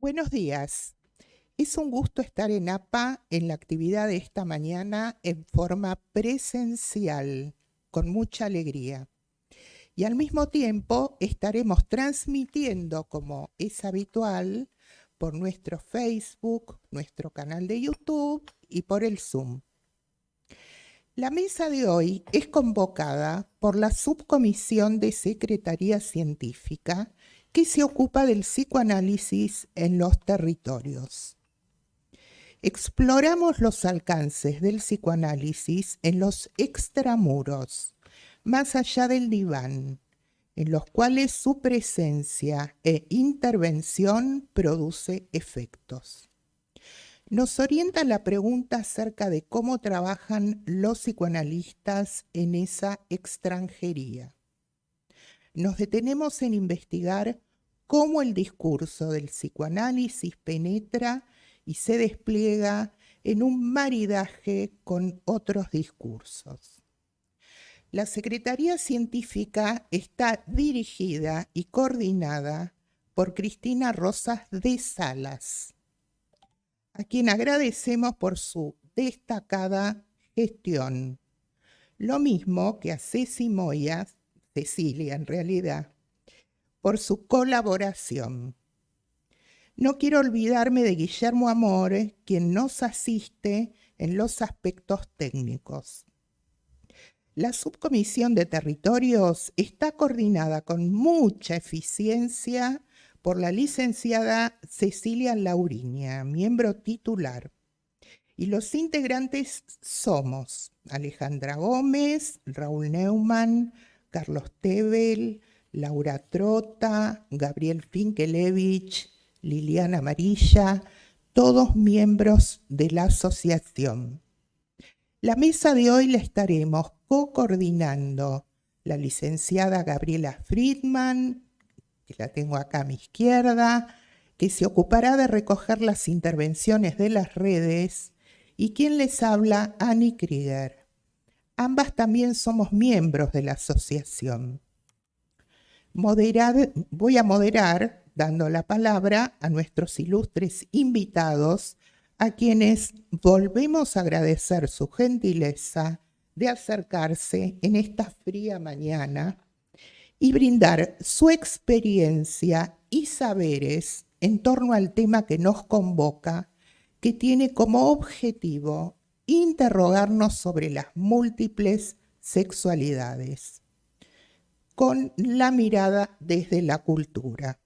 Buenos días. Es un gusto estar en APA en la actividad de esta mañana en forma presencial, con mucha alegría. Y al mismo tiempo estaremos transmitiendo, como es habitual, por nuestro Facebook, nuestro canal de YouTube y por el Zoom. La mesa de hoy es convocada por la Subcomisión de Secretaría Científica que se ocupa del psicoanálisis en los territorios. Exploramos los alcances del psicoanálisis en los extramuros, más allá del diván, en los cuales su presencia e intervención produce efectos. Nos orienta la pregunta acerca de cómo trabajan los psicoanalistas en esa extranjería. Nos detenemos en investigar cómo el discurso del psicoanálisis penetra y se despliega en un maridaje con otros discursos. La Secretaría Científica está dirigida y coordinada por Cristina Rosas de Salas, a quien agradecemos por su destacada gestión. Lo mismo que a Cecilia en realidad, por su colaboración. No quiero olvidarme de Guillermo Amore, quien nos asiste en los aspectos técnicos. La Subcomisión de Territorios está coordinada con mucha eficiencia por la licenciada Cecilia Lauriña, miembro titular. Y los integrantes somos Alejandra Gómez, Raúl Neumann, Carlos Tebel, Laura Trota, Gabriel Finkelevich, Liliana Amarilla, todos miembros de la asociación. La mesa de hoy la estaremos co-coordinando la licenciada Gabriela Friedman, que la tengo acá a mi izquierda, que se ocupará de recoger las intervenciones de las redes, y quien les habla, Annie Krieger. Ambas también somos miembros de la asociación. Voy a moderar, dando la palabra a nuestros ilustres invitados, a quienes volvemos a agradecer su gentileza de acercarse en esta fría mañana y brindar su experiencia y saberes en torno al tema que nos convoca, que tiene como objetivo interrogarnos sobre las múltiples sexualidades, con la mirada desde la cultura.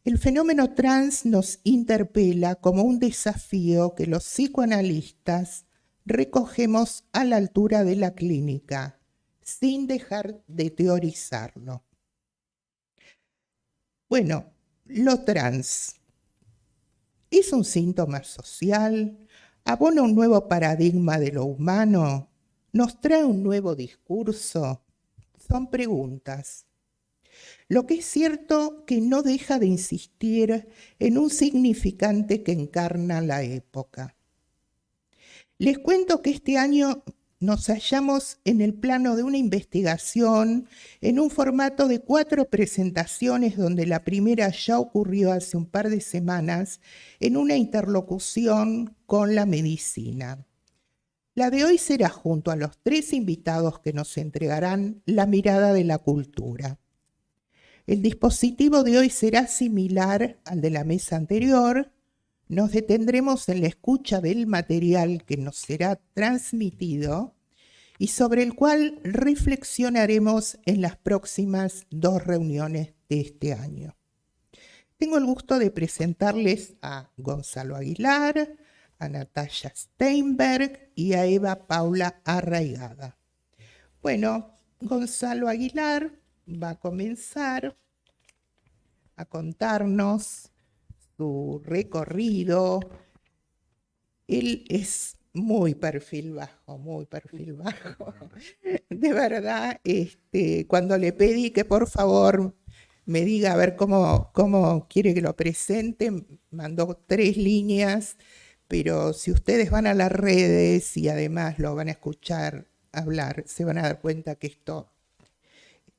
El fenómeno trans nos interpela como un desafío que los psicoanalistas recogemos a la altura de la clínica, sin dejar de teorizarlo. Bueno, lo trans es un síntoma social, abona un nuevo paradigma de lo humano, nos trae un nuevo discurso. Son preguntas. Lo que es cierto que no deja de insistir en un significante que encarna la época. Les cuento que este año nos hallamos en el plano de una investigación en un formato de 4 presentaciones, donde la primera ya ocurrió hace un par de semanas en una interlocución con la medicina. La de hoy será junto a los 3 invitados que nos entregarán la mirada de la cultura. El dispositivo de hoy será similar al de la mesa anterior. Nos detendremos en la escucha del material que nos será transmitido y sobre el cual reflexionaremos en las próximas 2 reuniones de este año. Tengo el gusto de presentarles a Gonzalo Aguilar, a Natalia Steinberg y a Eva Paula Arraigada. Bueno, Gonzalo Aguilar va a comenzar a contarnos su recorrido. Él es muy perfil bajo, muy perfil bajo. De verdad, cuando le pedí que por favor me diga a ver cómo quiere que lo presente, mandó 3 líneas, pero si ustedes van a las redes y además lo van a escuchar hablar, se van a dar cuenta que esto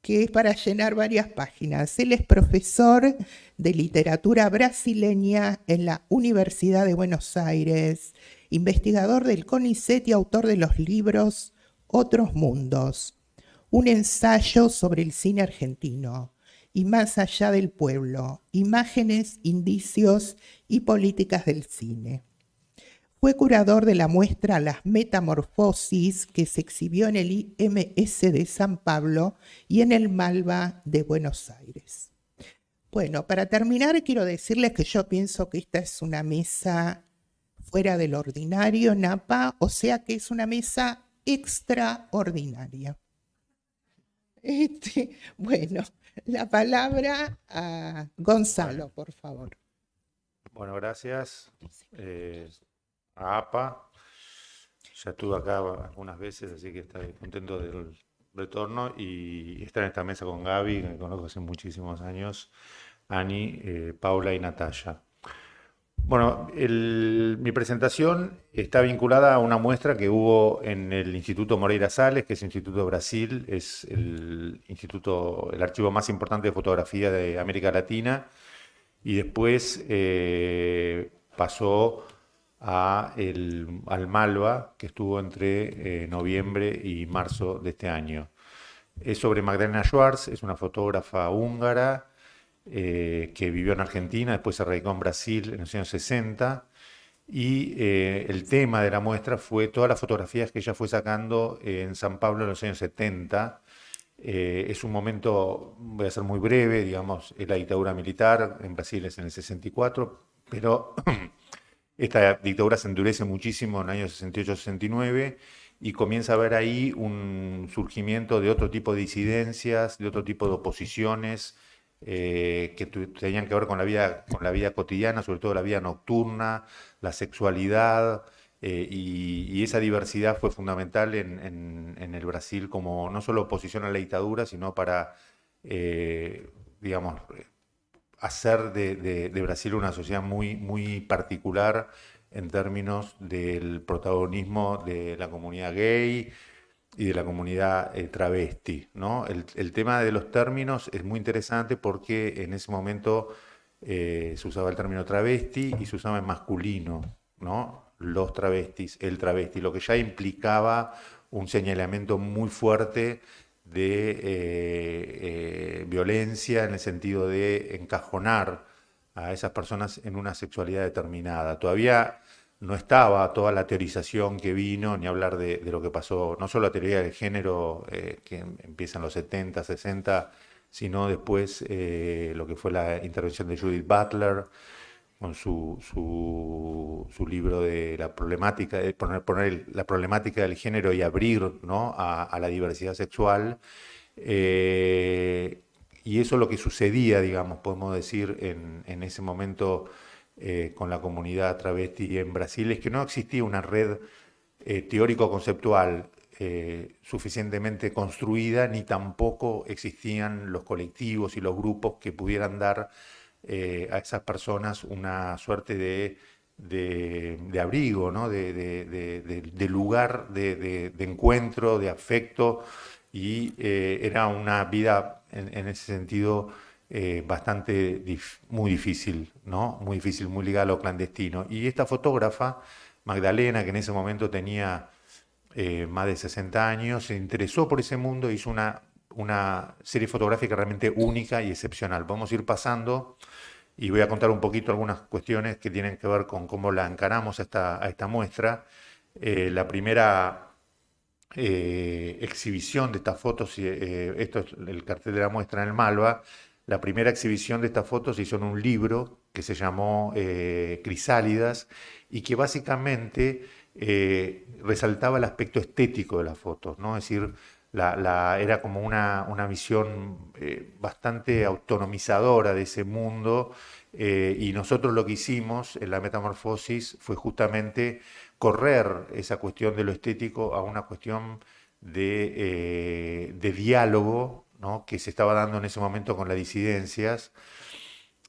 que es para llenar varias páginas. Él es profesor de literatura brasileña en la Universidad de Buenos Aires, investigador del CONICET y autor de los libros Otros Mundos, un ensayo sobre el cine argentino y Más allá del pueblo, imágenes, indicios y políticas del cine. Fue curador de la muestra Las Metamorfosis, que se exhibió en el IMS de San Pablo y en el Malva de Buenos Aires. Bueno, para terminar, quiero decirles que yo pienso que esta es una mesa fuera del ordinario, Napa, o sea que es una mesa extraordinaria. Bueno, la palabra a Gonzalo, por favor. Bueno, gracias a APA. Ya estuve acá algunas veces, así que estoy contento del retorno y estar en esta mesa con Gaby, que me conozco hace muchísimos años, Ani, Paula y Natalia. Bueno, mi presentación está vinculada a una muestra que hubo en el Instituto Moreira Salles, que es Instituto de Brasil, es el archivo más importante de fotografía de América Latina, y después pasó al Malva, que estuvo entre noviembre y marzo de este año. Es sobre Magdalena Schwarz, es una fotógrafa húngara que vivió en Argentina, después se radicó en Brasil en los años 60, y el tema de la muestra fue todas las fotografías que ella fue sacando en San Pablo en los años 70. Es un momento, voy a ser muy breve, digamos, es la dictadura militar, en Brasil es en el 64, pero esta dictadura se endurece muchísimo en el año 68-69 y comienza a haber ahí un surgimiento de otro tipo de disidencias, de otro tipo de oposiciones que tenían que ver con la vida cotidiana, sobre todo la vida nocturna, la sexualidad, y esa diversidad fue fundamental en el Brasil como no solo oposición a la dictadura, sino para, digamos, hacer de Brasil una sociedad muy, muy particular en términos del protagonismo de la comunidad gay y de la comunidad travesti, ¿no? El tema de los términos es muy interesante porque en ese momento se usaba el término travesti y se usaba en masculino, ¿no? Los travestis, el travesti, lo que ya implicaba un señalamiento muy fuerte de violencia en el sentido de encajonar a esas personas en una sexualidad determinada. Todavía no estaba toda la teorización que vino, ni hablar de lo que pasó, no solo la teoría del género que empieza en los 70, 60, sino después lo que fue la intervención de Judith Butler con su libro de la problemática, de poner la problemática del género y abrir, ¿no?, a la diversidad sexual. Y eso es lo que sucedía, digamos, podemos decir, en ese momento con la comunidad travesti en Brasil, es que no existía una red teórico-conceptual suficientemente construida, ni tampoco existían los colectivos y los grupos que pudieran dar a esas personas una suerte de abrigo, ¿no?, de lugar de encuentro, de afecto, y era una vida en ese sentido muy difícil, ¿no? Muy difícil, muy ligada a lo clandestino. Y esta fotógrafa, Magdalena, que en ese momento tenía más de 60 años, se interesó por ese mundo, hizo una serie fotográfica realmente única y excepcional. Vamos a ir pasando y voy a contar un poquito algunas cuestiones que tienen que ver con cómo la encaramos a esta muestra. La primera exhibición de estas fotos, esto es el cartel de la muestra en el Malva. La primera exhibición de estas fotos se hizo en un libro que se llamó Crisálidas y que básicamente resaltaba el aspecto estético de las fotos, ¿no? Es decir, era como una visión bastante autonomizadora de ese mundo, y nosotros lo que hicimos en la Metamorfosis fue justamente correr esa cuestión de lo estético a una cuestión de diálogo, ¿no?, que se estaba dando en ese momento con las disidencias,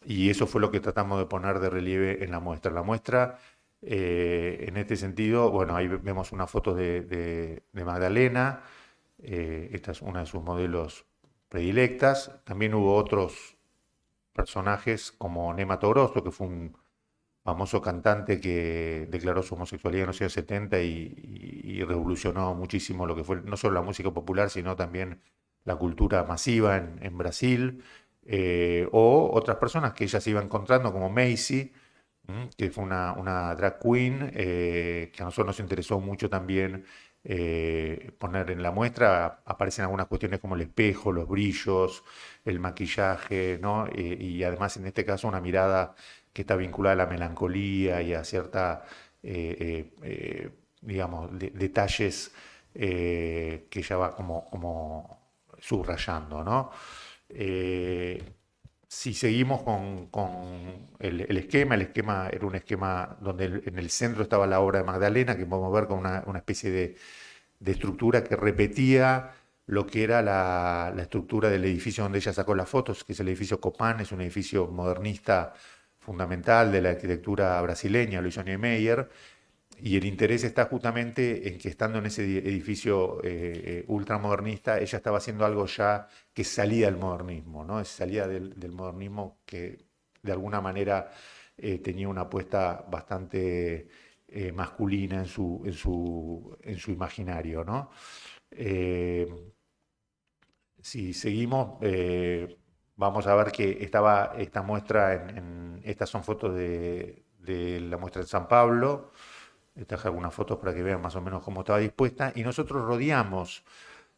y eso fue lo que tratamos de poner de relieve en la muestra. La muestra, en este sentido, bueno, ahí vemos una foto de Magdalena. Esta es una de sus modelos predilectas. También hubo otros personajes como Nema Torosso, que fue un famoso cantante que declaró su homosexualidad en los años 70 y revolucionó muchísimo lo que fue no solo la música popular, sino también la cultura masiva en Brasil. O otras personas que ella se iba encontrando, como Macy, que fue una drag queen, que a nosotros nos interesó mucho también poner en la muestra. Aparecen algunas cuestiones como el espejo, los brillos, el maquillaje, ¿no? Y además en este caso una mirada que está vinculada a la melancolía y a cierta, digamos, detalles que ella va como subrayando, ¿no? Eh, si seguimos con el esquema era un esquema donde en el centro estaba la obra de Magdalena, que podemos ver con una especie de estructura que repetía lo que era la estructura del edificio donde ella sacó las fotos, que es el edificio Copán, es un edificio modernista fundamental de la arquitectura brasileña, lo hizo Niemeyer, y el interés está justamente en que estando en ese edificio ultramodernista, ella estaba haciendo algo ya que salía del modernismo, ¿no? Salía del modernismo que de alguna manera tenía una apuesta bastante masculina en su imaginario, ¿no? Eh, si seguimos, vamos a ver que estaba esta muestra, estas son fotos de la muestra en San Pablo. Les traje algunas fotos para que vean más o menos cómo estaba dispuesta. Y nosotros rodeamos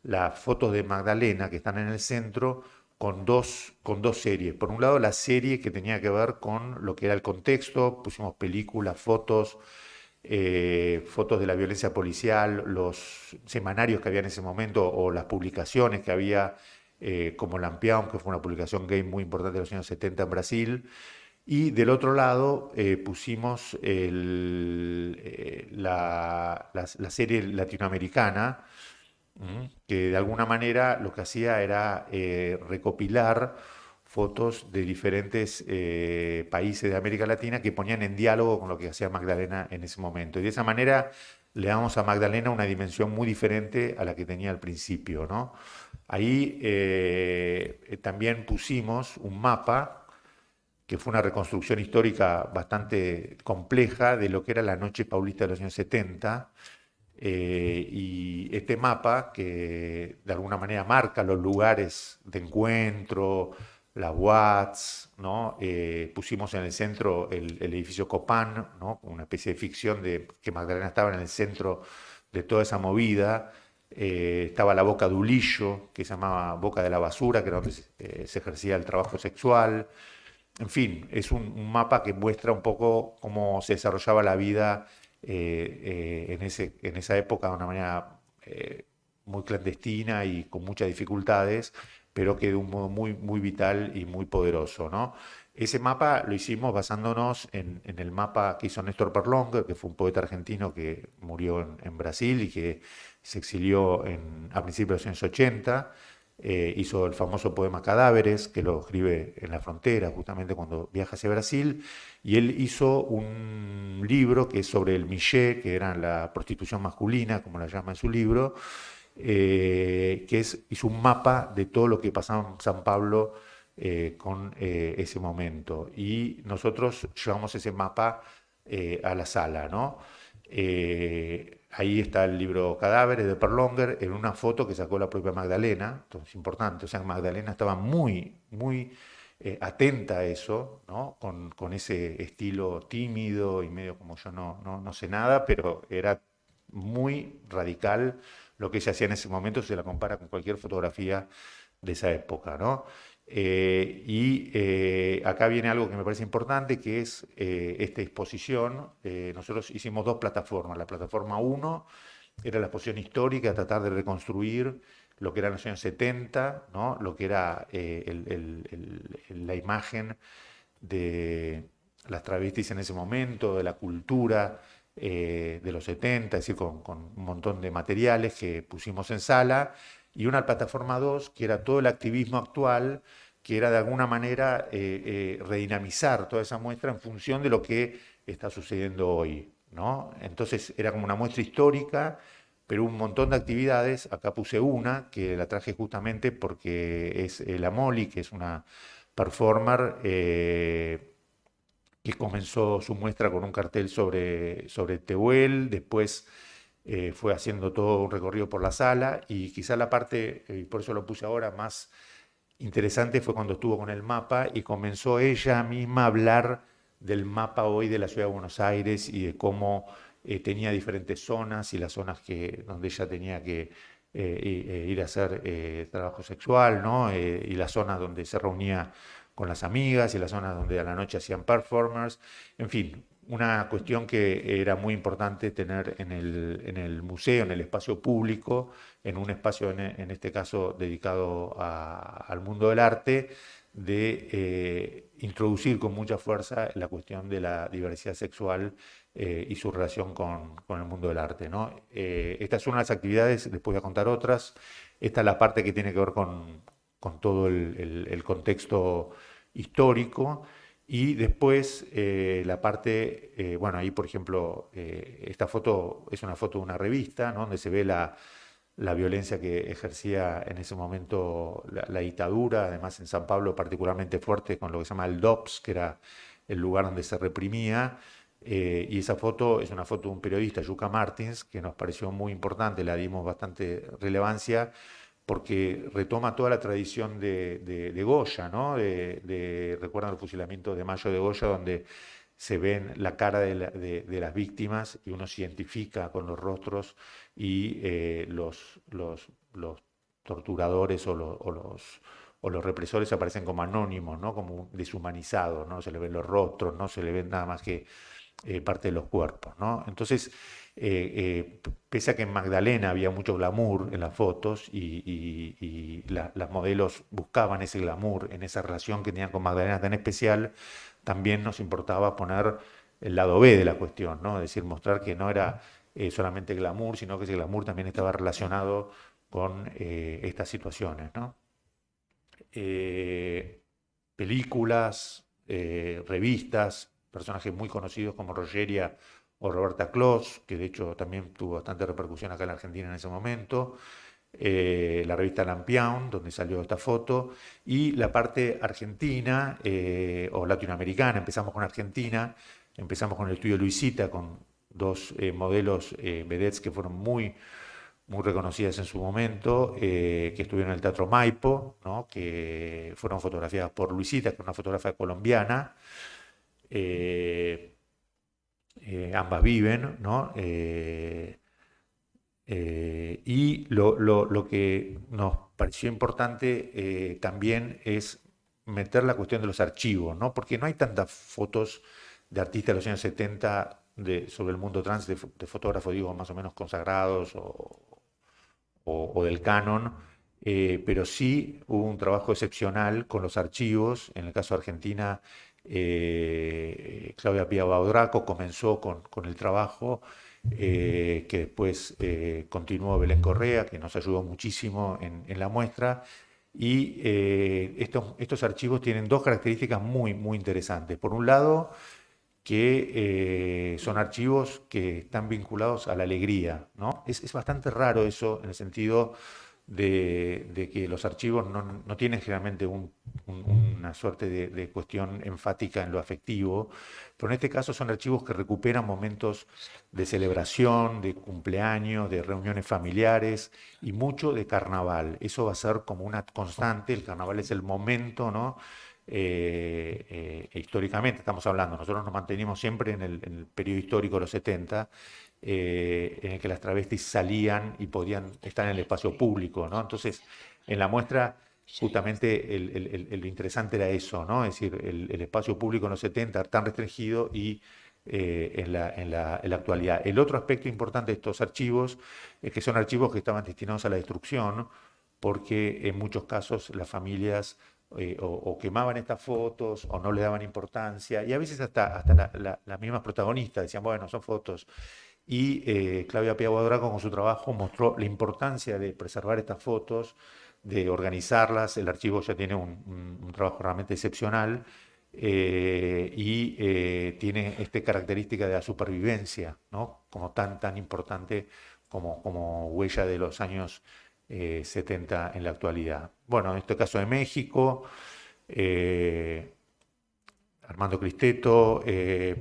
las fotos de Magdalena, que están en el centro, con dos series. Por un lado, la serie que tenía que ver con lo que era el contexto, pusimos películas, fotos de la violencia policial, los semanarios que había en ese momento o las publicaciones que había, como Lampião, que fue una publicación gay muy importante de los años 70 en Brasil. Y del otro lado pusimos la serie latinoamericana, que de alguna manera lo que hacía era recopilar fotos de diferentes países de América Latina que ponían en diálogo con lo que hacía Magdalena en ese momento. Y de esa manera le damos a Magdalena una dimensión muy diferente a la que tenía al principio, ¿no? Ahí también pusimos un mapa que fue una reconstrucción histórica bastante compleja de lo que era la noche paulista de los años 70. Y este mapa, que de alguna manera marca los lugares de encuentro, las Watts, ¿no? Pusimos en el centro el edificio Copán, ¿no? Una especie de ficción de que Magdalena estaba en el centro de toda esa movida. Estaba la Boca de Ulillo, que se llamaba Boca de la Basura, que era donde se ejercía el trabajo sexual. En fin, es un mapa que muestra un poco cómo se desarrollaba la vida en esa época de una manera muy clandestina y con muchas dificultades, pero que de un modo muy, muy vital y muy poderoso, ¿no? Ese mapa lo hicimos basándonos en el mapa que hizo Néstor Perlonger, que fue un poeta argentino que murió en Brasil y que se exilió a principios de los años 80. Hizo el famoso poema Cadáveres, que lo escribe en la frontera, justamente cuando viaja hacia Brasil, y él hizo un libro que es sobre el miché, que era la prostitución masculina, como la llama en su libro, hizo un mapa de todo lo que pasaba en San Pablo con ese momento. Y nosotros llevamos ese mapa a la sala, ¿no? Ahí está el libro Cadáveres de Perlonger en una foto que sacó la propia Magdalena, entonces es importante, o sea, Magdalena estaba muy, muy atenta a eso, ¿no? Con ese estilo tímido y medio como yo no sé nada, pero era muy radical lo que ella hacía en ese momento, si se la compara con cualquier fotografía de esa época, ¿no? Acá viene algo que me parece importante, que es esta exposición. Nosotros hicimos dos plataformas. La plataforma 1 era la exposición histórica, tratar de reconstruir lo que eran los años 70, ¿no? Lo que era la imagen de las travestis en ese momento, de la cultura de los 70, es decir, con un montón de materiales que pusimos en sala, y una plataforma 2, que era todo el activismo actual, que era de alguna manera redinamizar toda esa muestra en función de lo que está sucediendo hoy, ¿no? Entonces era como una muestra histórica, pero un montón de actividades. Acá puse una que la traje justamente porque es la Molly, que es una performer que comenzó su muestra con un cartel sobre Tehuel, después fue haciendo todo un recorrido por la sala y quizá la parte, y por eso lo puse ahora, más interesante fue cuando estuvo con el mapa y comenzó ella misma a hablar del mapa hoy de la ciudad de Buenos Aires y de cómo tenía diferentes zonas y las zonas donde ella tenía que ir a hacer trabajo sexual, ¿no? Y las zonas donde se reunía con las amigas y las zonas donde a la noche hacían performers. En fin, una cuestión que era muy importante tener en el museo, en el espacio público, en un espacio, en este caso, dedicado al mundo del arte, de introducir con mucha fuerza la cuestión de la diversidad sexual y su relación con el mundo del arte, ¿no? Esta es una de las actividades, después voy a contar otras. Esta es la parte que tiene que ver con todo el contexto histórico. Y después la parte, bueno, ahí por ejemplo, esta foto es una foto de una revista, ¿no? Donde se ve la violencia que ejercía en ese momento la dictadura, además en San Pablo particularmente fuerte con lo que se llama el DOPS, que era el lugar donde se reprimía. Y esa foto es una foto de un periodista, Yuka Martins, que nos pareció muy importante, la dimos bastante relevancia, porque retoma toda la tradición de Goya, ¿no? Recuerdan el fusilamiento de Mayo de Goya, donde se ven la cara de las víctimas y uno se identifica con los rostros y los torturadores o los represores aparecen como anónimos, ¿no? Como deshumanizados, ¿no? Se le ven los rostros, no se le ven nada más que parte de los cuerpos, ¿no? Entonces, pese a que en Magdalena había mucho glamour en las fotos y las modelos buscaban ese glamour en esa relación que tenían con Magdalena tan especial, también nos importaba poner el lado B de la cuestión, ¿no? Es decir, mostrar que no era solamente glamour, sino que ese glamour también estaba relacionado con estas situaciones, ¿no? Películas, revistas, personajes muy conocidos como Rogeria o Roberta Clos, que de hecho también tuvo bastante repercusión acá en la Argentina en ese momento, la revista Lampion, donde salió esta foto, y la parte argentina o latinoamericana. Empezamos con Argentina, empezamos con el estudio Luisita, con dos modelos vedettes que fueron muy reconocidas en su momento, que estuvieron en el Teatro Maipo, ¿no? Que fueron fotografiadas por Luisita, que es una fotógrafa colombiana. Ambas viven, ¿no? Y lo que nos pareció importante también es meter la cuestión de los archivos, ¿no? Porque no hay tantas fotos de artistas de los años 70 sobre el mundo trans, de fotógrafos, digo, más o menos consagrados o del canon, pero sí hubo un trabajo excepcional con los archivos. En el caso de Argentina, Claudia Pia Baudraco comenzó con el trabajo, que después continuó Belén Correa, que nos ayudó muchísimo en la muestra. Y estos archivos tienen dos características muy interesantes. Por un lado, que son archivos que están vinculados a la alegría, ¿no? Es bastante raro eso en el sentido de que los archivos no tienen generalmente una suerte de cuestión enfática en lo afectivo, pero en este caso son archivos que recuperan momentos de celebración, de cumpleaños, de reuniones familiares y mucho de carnaval. Eso va a ser como una constante. El carnaval es el momento, ¿no? Históricamente estamos hablando, nosotros nos mantenimos siempre en el periodo histórico de los 70, en el que las travestis salían y podían estar en el espacio público, ¿no? Entonces, en la muestra, justamente lo interesante era eso, ¿no? Es decir, el espacio público en los 70 tan restringido y en la actualidad. El otro aspecto importante de estos archivos es que son archivos que estaban destinados a la destrucción, porque en muchos casos las familias o quemaban estas fotos o no le daban importancia, y a veces hasta las mismas protagonistas decían, bueno, son fotos. Y Claudia Pia Baudraco con su trabajo mostró la importancia de preservar estas fotos, de organizarlas. El archivo ya tiene un trabajo realmente excepcional, y tiene esta característica de la supervivencia, ¿no? Como tan importante como huella de los años 70 en la actualidad. Bueno, en este caso de México, Armando Cristeto,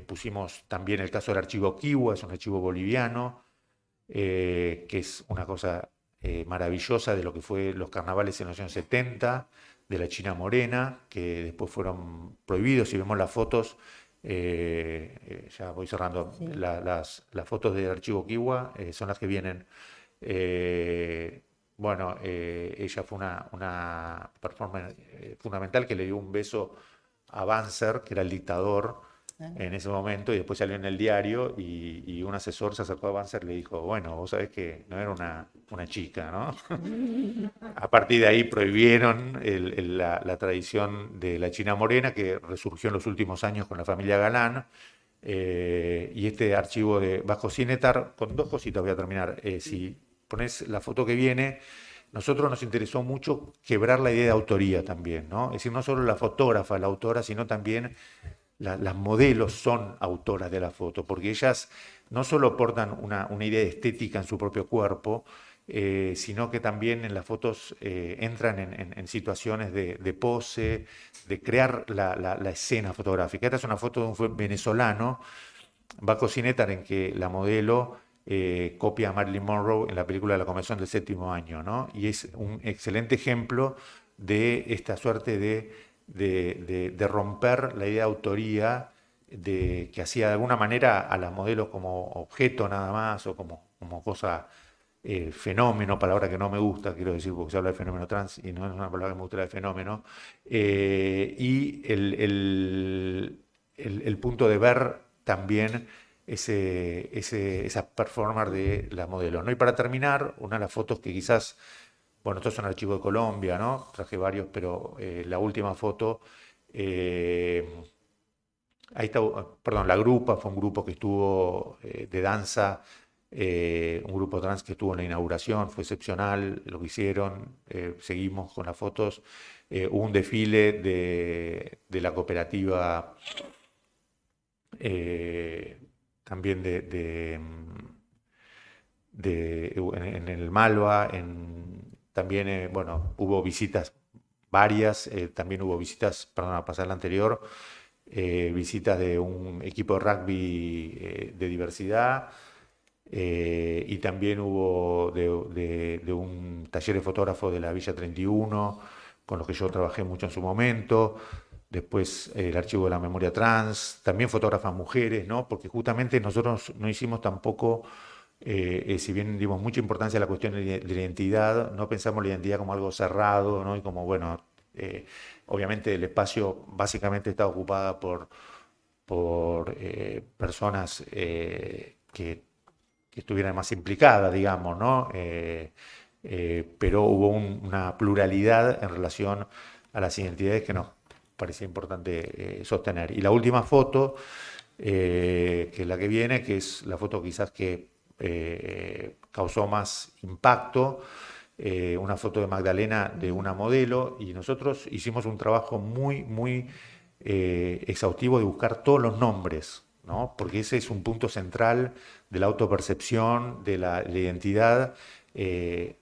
pusimos también el caso del archivo Kiwa, es un archivo boliviano, que es una cosa maravillosa de lo que fue los carnavales en los años 70, de la China Morena, que después fueron prohibidos. Si vemos las fotos, ya voy cerrando, Sí. las fotos del archivo Kiwa son las que vienen. Bueno, ella fue una performance fundamental que le dio un beso a Banzer, que era el dictador en ese momento, y después salió en el diario y un asesor se acercó a Banzer y le dijo, bueno, vos sabés que no era una chica, ¿no? A partir de ahí prohibieron la tradición de la China Morena, que resurgió en los últimos años con la familia Galán, y este archivo de Vasco Cinetar, con dos cositas voy a terminar. Si pones la foto que viene, nosotros nos interesó mucho quebrar la idea de autoría también, ¿no? Es decir, no solo la fotógrafa, la autora, sino también las modelos son autoras de la foto, porque ellas no solo aportan una idea estética en su propio cuerpo, sino que también en las fotos entran en situaciones de pose, de crear la escena fotográfica. Esta es una foto de un venezolano, Vasco Cinetar, en que la modelo copia a Marilyn Monroe en la película La Convención del Séptimo Año, ¿no? Y es un excelente ejemplo de esta suerte de romper la idea de autoría, que hacía de alguna manera a las modelos como objeto nada más, o como cosa, fenómeno, palabra que no me gusta, quiero decir, porque se habla de fenómeno trans y no es una palabra que me gusta, la de fenómeno, y el punto de ver también esa performance de la modelo, ¿no? Y para terminar, una de las fotos que quizás, bueno, esto es un archivo de Colombia, ¿no? Traje varios, pero la última foto, ahí está, perdón, la grupa fue un grupo que estuvo de danza, un grupo trans que estuvo en la inauguración, fue excepcional lo que hicieron, seguimos con las fotos, hubo un desfile de la cooperativa, también en el Malva, también, bueno, hubo visitas varias, también hubo visitas, perdón, a pasar la anterior, visitas de un equipo de rugby de diversidad, y también hubo de un taller de fotógrafo de la Villa 31, con los que yo trabajé mucho en su momento. Después el archivo de la memoria trans, también fotógrafas mujeres, ¿no? Porque justamente nosotros no hicimos tampoco, si bien dimos mucha importancia a la cuestión de la identidad, no pensamos la identidad como algo cerrado, ¿no? Y como, bueno, obviamente el espacio básicamente está ocupada por personas que estuvieran más implicadas, digamos, ¿no? Pero hubo una pluralidad en relación a las identidades que nos parecía importante sostener. Y la última foto, que es la que viene, que es la foto quizás que causó más impacto, una foto de Magdalena, de una modelo, y nosotros hicimos un trabajo muy, muy exhaustivo de buscar todos los nombres, ¿no? Porque ese es un punto central de la autopercepción, de la identidad.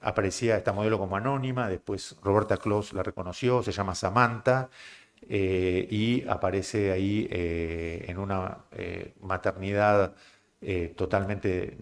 Aparecía esta modelo como anónima, después Roberta Clos la reconoció, se llama Samantha, y aparece ahí en una maternidad totalmente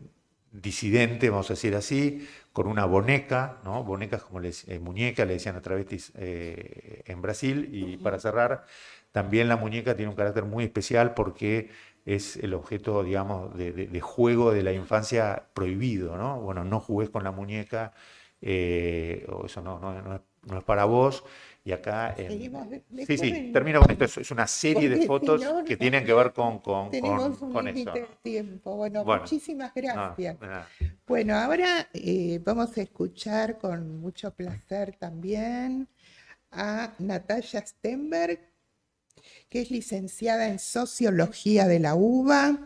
disidente, vamos a decir así, con una boneca, ¿no? Bonecas como muñeca, le decían a travestis en Brasil. Y para cerrar, también la muñeca tiene un carácter muy especial porque es el objeto, digamos, de juego de la infancia prohibido, ¿no? Bueno, no jugués con la muñeca, o eso no es para vos. Y acá, Seguimos sí, sí, después, termino con esto. Es una serie de porque si fotos no, que tienen que ver tenemos un con límite eso. de tiempo. Bueno, Bueno, muchísimas no, gracias. de nada. Bueno, ahora vamos a escuchar con mucho placer también a Natalia Stenberg, que es licenciada en Sociología de la UBA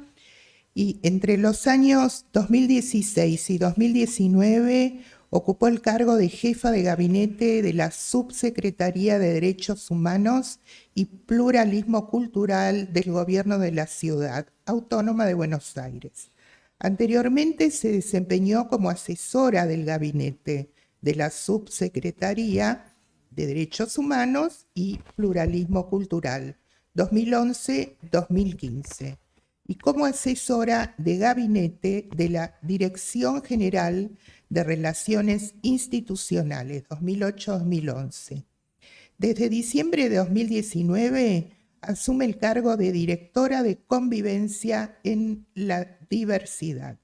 y entre los años 2016 y 2019 ocupó el cargo de jefa de gabinete de la Subsecretaría de Derechos Humanos y Pluralismo Cultural del Gobierno de la Ciudad Autónoma de Buenos Aires. Anteriormente se desempeñó como asesora del gabinete de la Subsecretaría de Derechos Humanos y Pluralismo Cultural, 2011-2015, y como asesora de gabinete de la Dirección General de Relaciones Institucionales, 2008-2011. Desde diciembre de 2019 asume el cargo de directora de Convivencia en la Diversidad.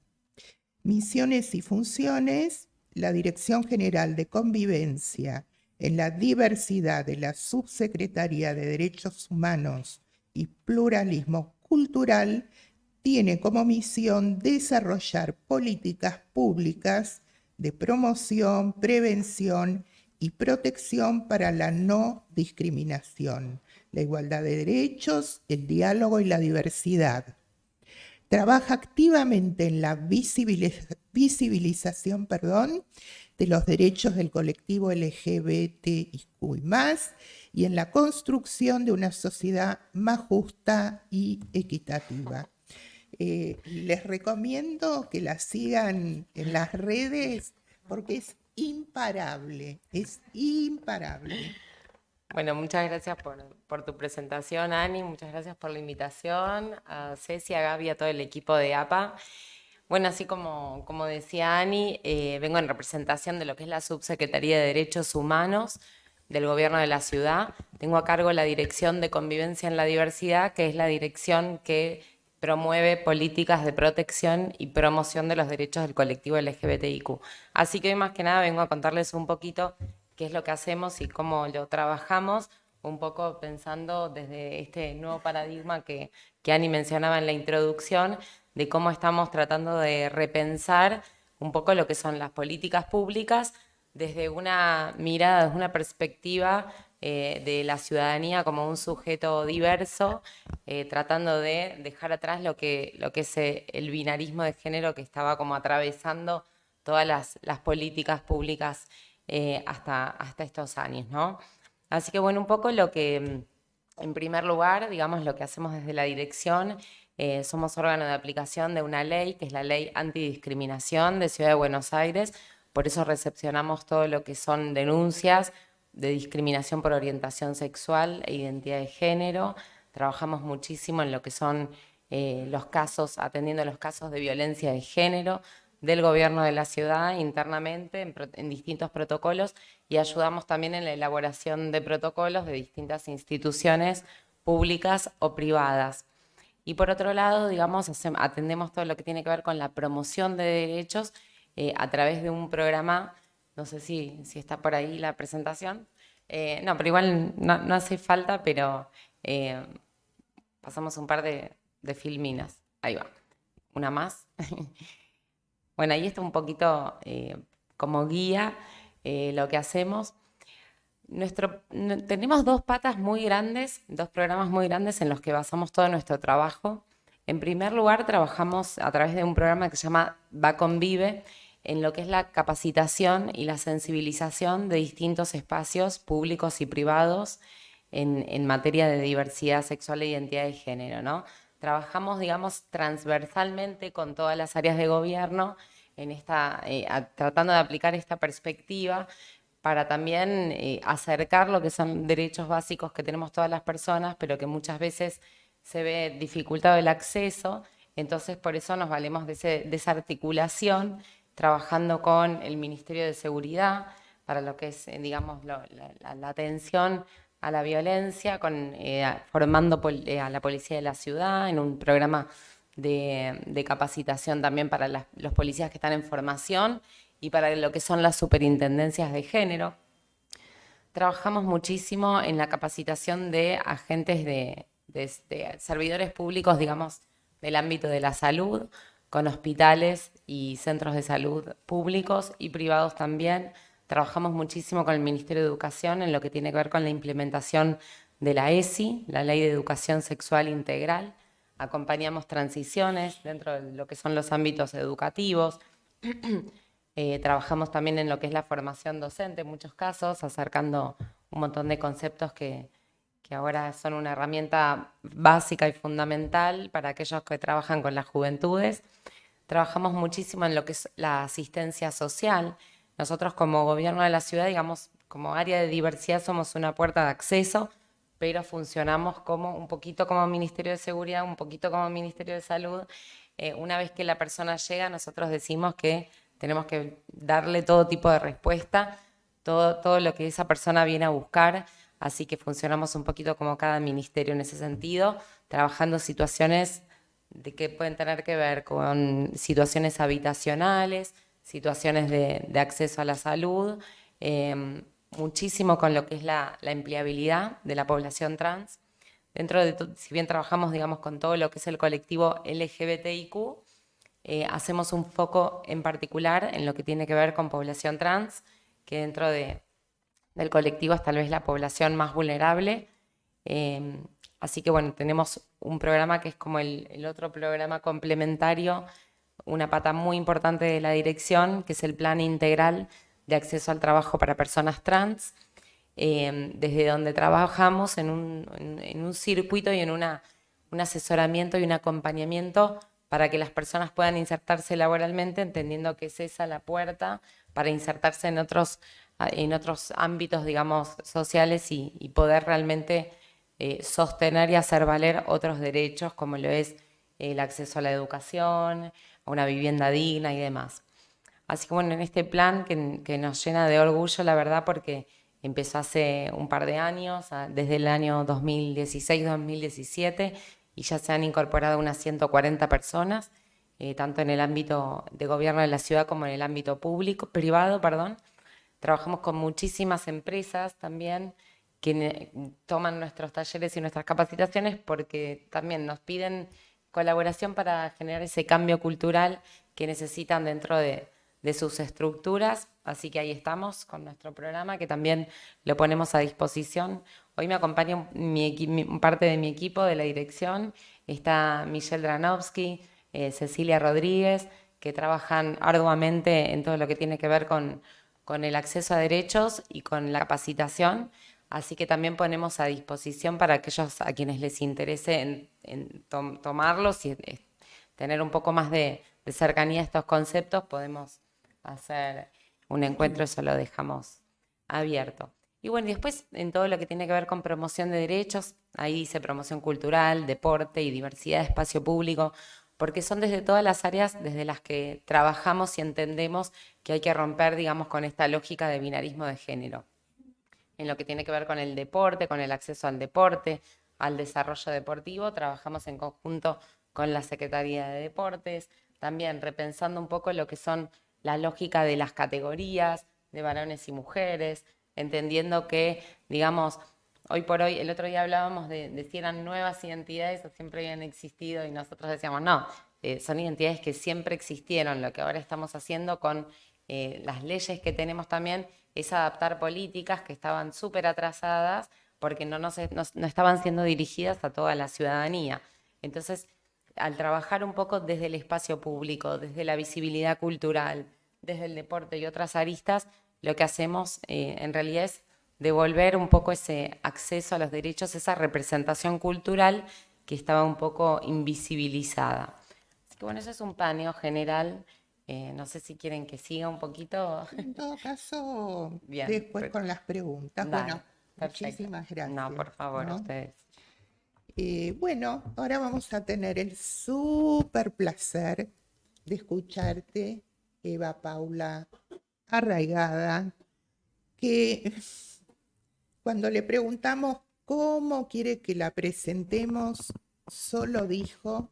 Misiones y funciones: la Dirección General de Convivencia en la Diversidad de la Subsecretaría de Derechos Humanos y Pluralismo Cultural tiene como misión desarrollar políticas públicas de promoción, prevención y protección para la no discriminación, la igualdad de derechos, el diálogo y la diversidad. Trabaja activamente en la visibilización de los derechos del colectivo LGBTIQ+, y en la construcción de una sociedad más justa y equitativa. Les recomiendo que la sigan en las redes porque es imparable, es imparable. Bueno, muchas gracias por tu presentación, Ani. Muchas gracias por la invitación a Ceci, a Gaby, a todo el equipo de APA. Bueno, así como decía Ani, vengo en representación de lo que es la Subsecretaría de Derechos Humanos del Gobierno de la Ciudad. Tengo a cargo la Dirección de Convivencia en la Diversidad, que es la dirección que promueve políticas de protección y promoción de los derechos del colectivo LGBTIQ. Así que hoy más que nada vengo a contarles un poquito qué es lo que hacemos y cómo lo trabajamos, un poco pensando desde este nuevo paradigma que Ani mencionaba en la introducción, de cómo estamos tratando de repensar un poco lo que son las políticas públicas desde una mirada, desde una perspectiva de la ciudadanía como un sujeto diverso, tratando de dejar atrás lo que es el binarismo de género que estaba como atravesando todas las políticas públicas hasta estos años, ¿no? Así que bueno, un poco lo que, en primer lugar, digamos, lo que hacemos desde la dirección, somos órgano de aplicación de una ley, que es la Ley Antidiscriminación de Ciudad de Buenos Aires. Por eso recepcionamos todo lo que son denuncias de discriminación por orientación sexual e identidad de género. Trabajamos muchísimo en lo que son los casos, atendiendo los casos de violencia de género del gobierno de la ciudad internamente en distintos protocolos, y ayudamos también en la elaboración de protocolos de distintas instituciones públicas o privadas. Y por otro lado, digamos, atendemos todo lo que tiene que ver con la promoción de derechos a través de un programa, no sé si está por ahí la presentación, no, pero igual no hace falta, pero pasamos un par de filminas, ahí va, una más. Bueno, ahí está un poquito como guía lo que hacemos. Tenemos dos patas muy grandes, dos programas muy grandes en los que basamos todo nuestro trabajo. En primer lugar, trabajamos a través de un programa que se llama Va Convive, en lo que es la capacitación y la sensibilización de distintos espacios públicos y privados en materia de diversidad sexual e identidad de género, ¿no? Trabajamos, digamos, transversalmente con todas las áreas de gobierno en tratando de aplicar esta perspectiva para también acercar lo que son derechos básicos que tenemos todas las personas, pero que muchas veces se ve dificultado el acceso. Entonces, por eso nos valemos de esa articulación, trabajando con el Ministerio de Seguridad para lo que es, digamos, la atención a la violencia, formando a la policía de la ciudad en un programa de capacitación también para los policías que están en formación y para lo que son las superintendencias de género. Trabajamos muchísimo en la capacitación de agentes de servidores públicos, digamos, del ámbito de la salud, con hospitales y centros de salud públicos y privados también. Trabajamos muchísimo con el Ministerio de Educación en lo que tiene que ver con la implementación de la ESI, la Ley de Educación Sexual Integral. Acompañamos transiciones dentro de lo que son los ámbitos educativos. Trabajamos también en lo que es la formación docente en muchos casos, acercando un montón de conceptos que ahora son una herramienta básica y fundamental para aquellos que trabajan con las juventudes. trabajamos muchísimo en lo que es la asistencia social. Nosotros como gobierno de la ciudad, digamos, como área de diversidad somos una puerta de acceso, pero funcionamos como un poquito como Ministerio de Seguridad, un poquito como Ministerio de Salud. Una vez que la persona llega, nosotros decimos que tenemos que darle todo tipo de respuesta, todo lo que esa persona viene a buscar, así que funcionamos un poquito como cada ministerio en ese sentido, trabajando situaciones de que pueden tener que ver con situaciones habitacionales, situaciones de acceso a la salud, muchísimo con lo que es la empleabilidad de la población trans. Dentro de, si bien trabajamos, digamos, con todo lo que es el colectivo LGBTIQ, hacemos un foco en particular en lo que tiene que ver con población trans, que dentro del colectivo es tal vez la población más vulnerable. Así que bueno, tenemos un programa que es como el otro programa complementario, una pata muy importante de la dirección, que es el Plan Integral de Acceso al Trabajo para Personas Trans, desde donde trabajamos en un circuito y en un asesoramiento y un acompañamiento para que las personas puedan insertarse laboralmente, entendiendo que es esa la puerta para insertarse en otros ámbitos, digamos, sociales y poder realmente sostener y hacer valer otros derechos, como lo es el acceso a la educación, a una vivienda digna y demás. Así que bueno, en este plan que nos llena de orgullo, la verdad, porque empezó hace un par de años, desde el año 2016-2017, y ya se han incorporado unas 140 personas, tanto en el ámbito de gobierno de la ciudad como en el ámbito privado, perdón. Trabajamos con muchísimas empresas también que toman nuestros talleres y nuestras capacitaciones porque también nos piden colaboración para generar ese cambio cultural que necesitan dentro de sus estructuras. Así que ahí estamos con nuestro programa, que también lo ponemos a disposición. Hoy me acompaña parte de mi equipo de la dirección. Está Michelle Dranovsky, Cecilia Rodríguez, que trabajan arduamente en todo lo que tiene que ver con el acceso a derechos y con la capacitación. Así que también ponemos a disposición para aquellos a quienes les interese en tomarlos y tener un poco más de cercanía a estos conceptos, podemos hacer un encuentro, eso lo dejamos abierto. Y bueno, después en todo lo que tiene que ver con promoción de derechos, ahí dice promoción cultural, deporte y diversidad de espacio público, porque son desde todas las áreas desde las que trabajamos y entendemos que hay que romper, digamos, con esta lógica de binarismo de género. En lo que tiene que ver con el deporte, con el acceso al deporte, al desarrollo deportivo, trabajamos en conjunto con la Secretaría de Deportes, también repensando un poco lo que son la lógica de las categorías de varones y mujeres, entendiendo que, digamos, hoy por hoy, el otro día hablábamos de si eran nuevas identidades o siempre habían existido y nosotros decíamos, no, son identidades que siempre existieron. Lo que ahora estamos haciendo con las leyes que tenemos también es adaptar políticas que estaban súper atrasadas porque no estaban siendo dirigidas a toda la ciudadanía. Entonces, al trabajar un poco desde el espacio público, desde la visibilidad cultural, desde el deporte y otras aristas, lo que hacemos en realidad es devolver un poco ese acceso a los derechos, esa representación cultural que estaba un poco invisibilizada. Así que bueno, eso es un paneo general. No sé si quieren que siga un poquito. En todo caso, Bien, después con las preguntas. dale, Bueno, perfecto. muchísimas gracias. No, por favor, ¿no? ustedes. Bueno, ahora vamos a tener el súper placer de escucharte, Eva Paula Arraigada, que cuando le preguntamos cómo quiere que la presentemos, solo dijo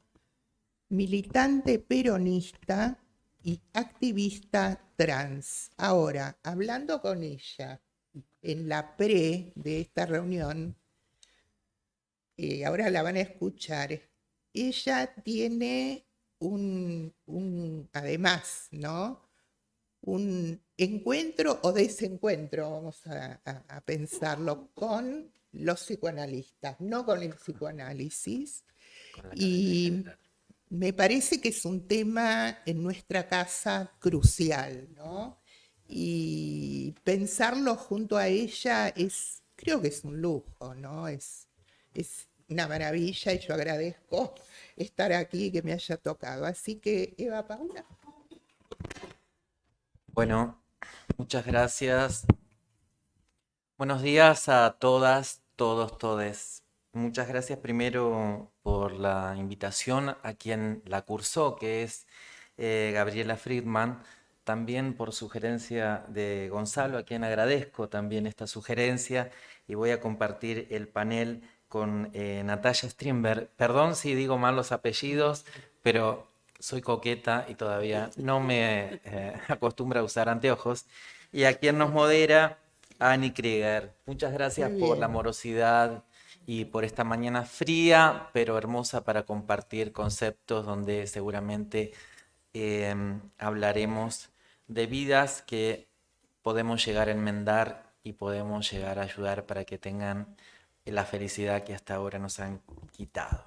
militante peronista y activista trans. Ahora, hablando con ella en la pre de esta reunión, ahora la van a escuchar, ella tiene además, ¿no? Un encuentro o desencuentro, vamos a pensarlo, con los psicoanalistas, no con el psicoanálisis. Y me parece que es un tema en nuestra casa crucial, ¿no? Y pensarlo junto a ella creo que es un lujo, ¿no? Es una maravilla y yo agradezco estar aquí y que me haya tocado. Así que, Eva Paula. Bueno, muchas gracias. Buenos días a todas, todos, todes. Muchas gracias primero por la invitación a quien la cursó, que es Gabriela Friedman. También por sugerencia de Gonzalo, a quien agradezco también esta sugerencia. Y voy a compartir el panel con Natalia Strindberg. Perdón si digo mal los apellidos, pero soy coqueta y todavía no me acostumbro a usar anteojos. Y a quien nos modera, Annie Krieger. Muchas gracias por la amorosidad y por esta mañana fría, pero hermosa para compartir conceptos donde seguramente hablaremos de vidas que podemos llegar a enmendar y podemos llegar a ayudar para que tengan la felicidad que hasta ahora nos han quitado.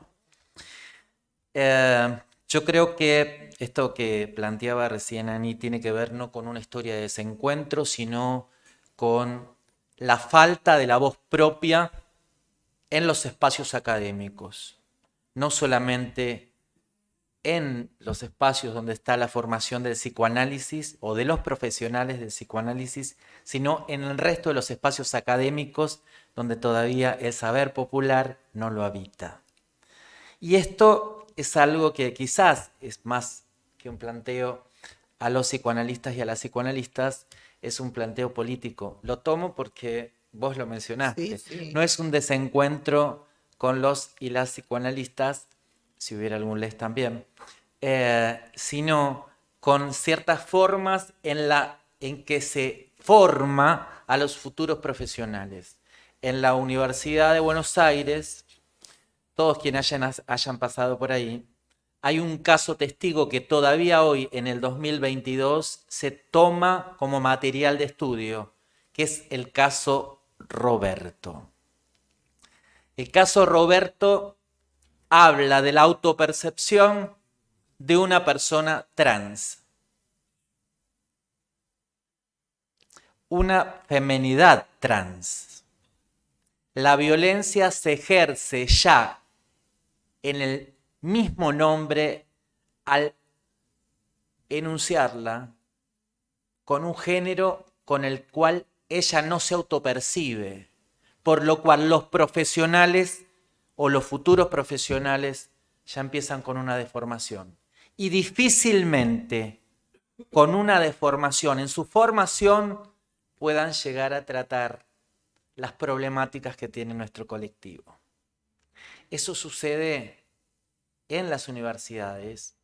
Yo creo que esto que planteaba recién Ani tiene que ver no con una historia de desencuentro, sino con la falta de la voz propia en los espacios académicos. No solamente en los espacios donde está la formación del psicoanálisis o de los profesionales del psicoanálisis, sino en el resto de los espacios académicos donde todavía el saber popular no lo habita. Y esto es algo que quizás es más que un planteo a los psicoanalistas y a las psicoanalistas, es un planteo político. Lo tomo porque vos lo mencionaste. Sí. No es un desencuentro con los y las psicoanalistas, si hubiera algún les también, sino con ciertas formas en que se forma a los futuros profesionales. En la Universidad de Buenos Aires, todos quienes hayan pasado por ahí, hay un caso testigo que todavía hoy, en el 2022, se toma como material de estudio, que es el caso Roberto. El caso Roberto habla de la autopercepción de una persona trans. Una feminidad trans. La violencia se ejerce ya en el mismo nombre al enunciarla con un género con el cual ella no se autopercibe, por lo cual los profesionales o los futuros profesionales ya empiezan con una deformación. Y difícilmente con una deformación en su formación puedan llegar a tratar las problemáticas que tiene nuestro colectivo. Eso sucede en las universidades,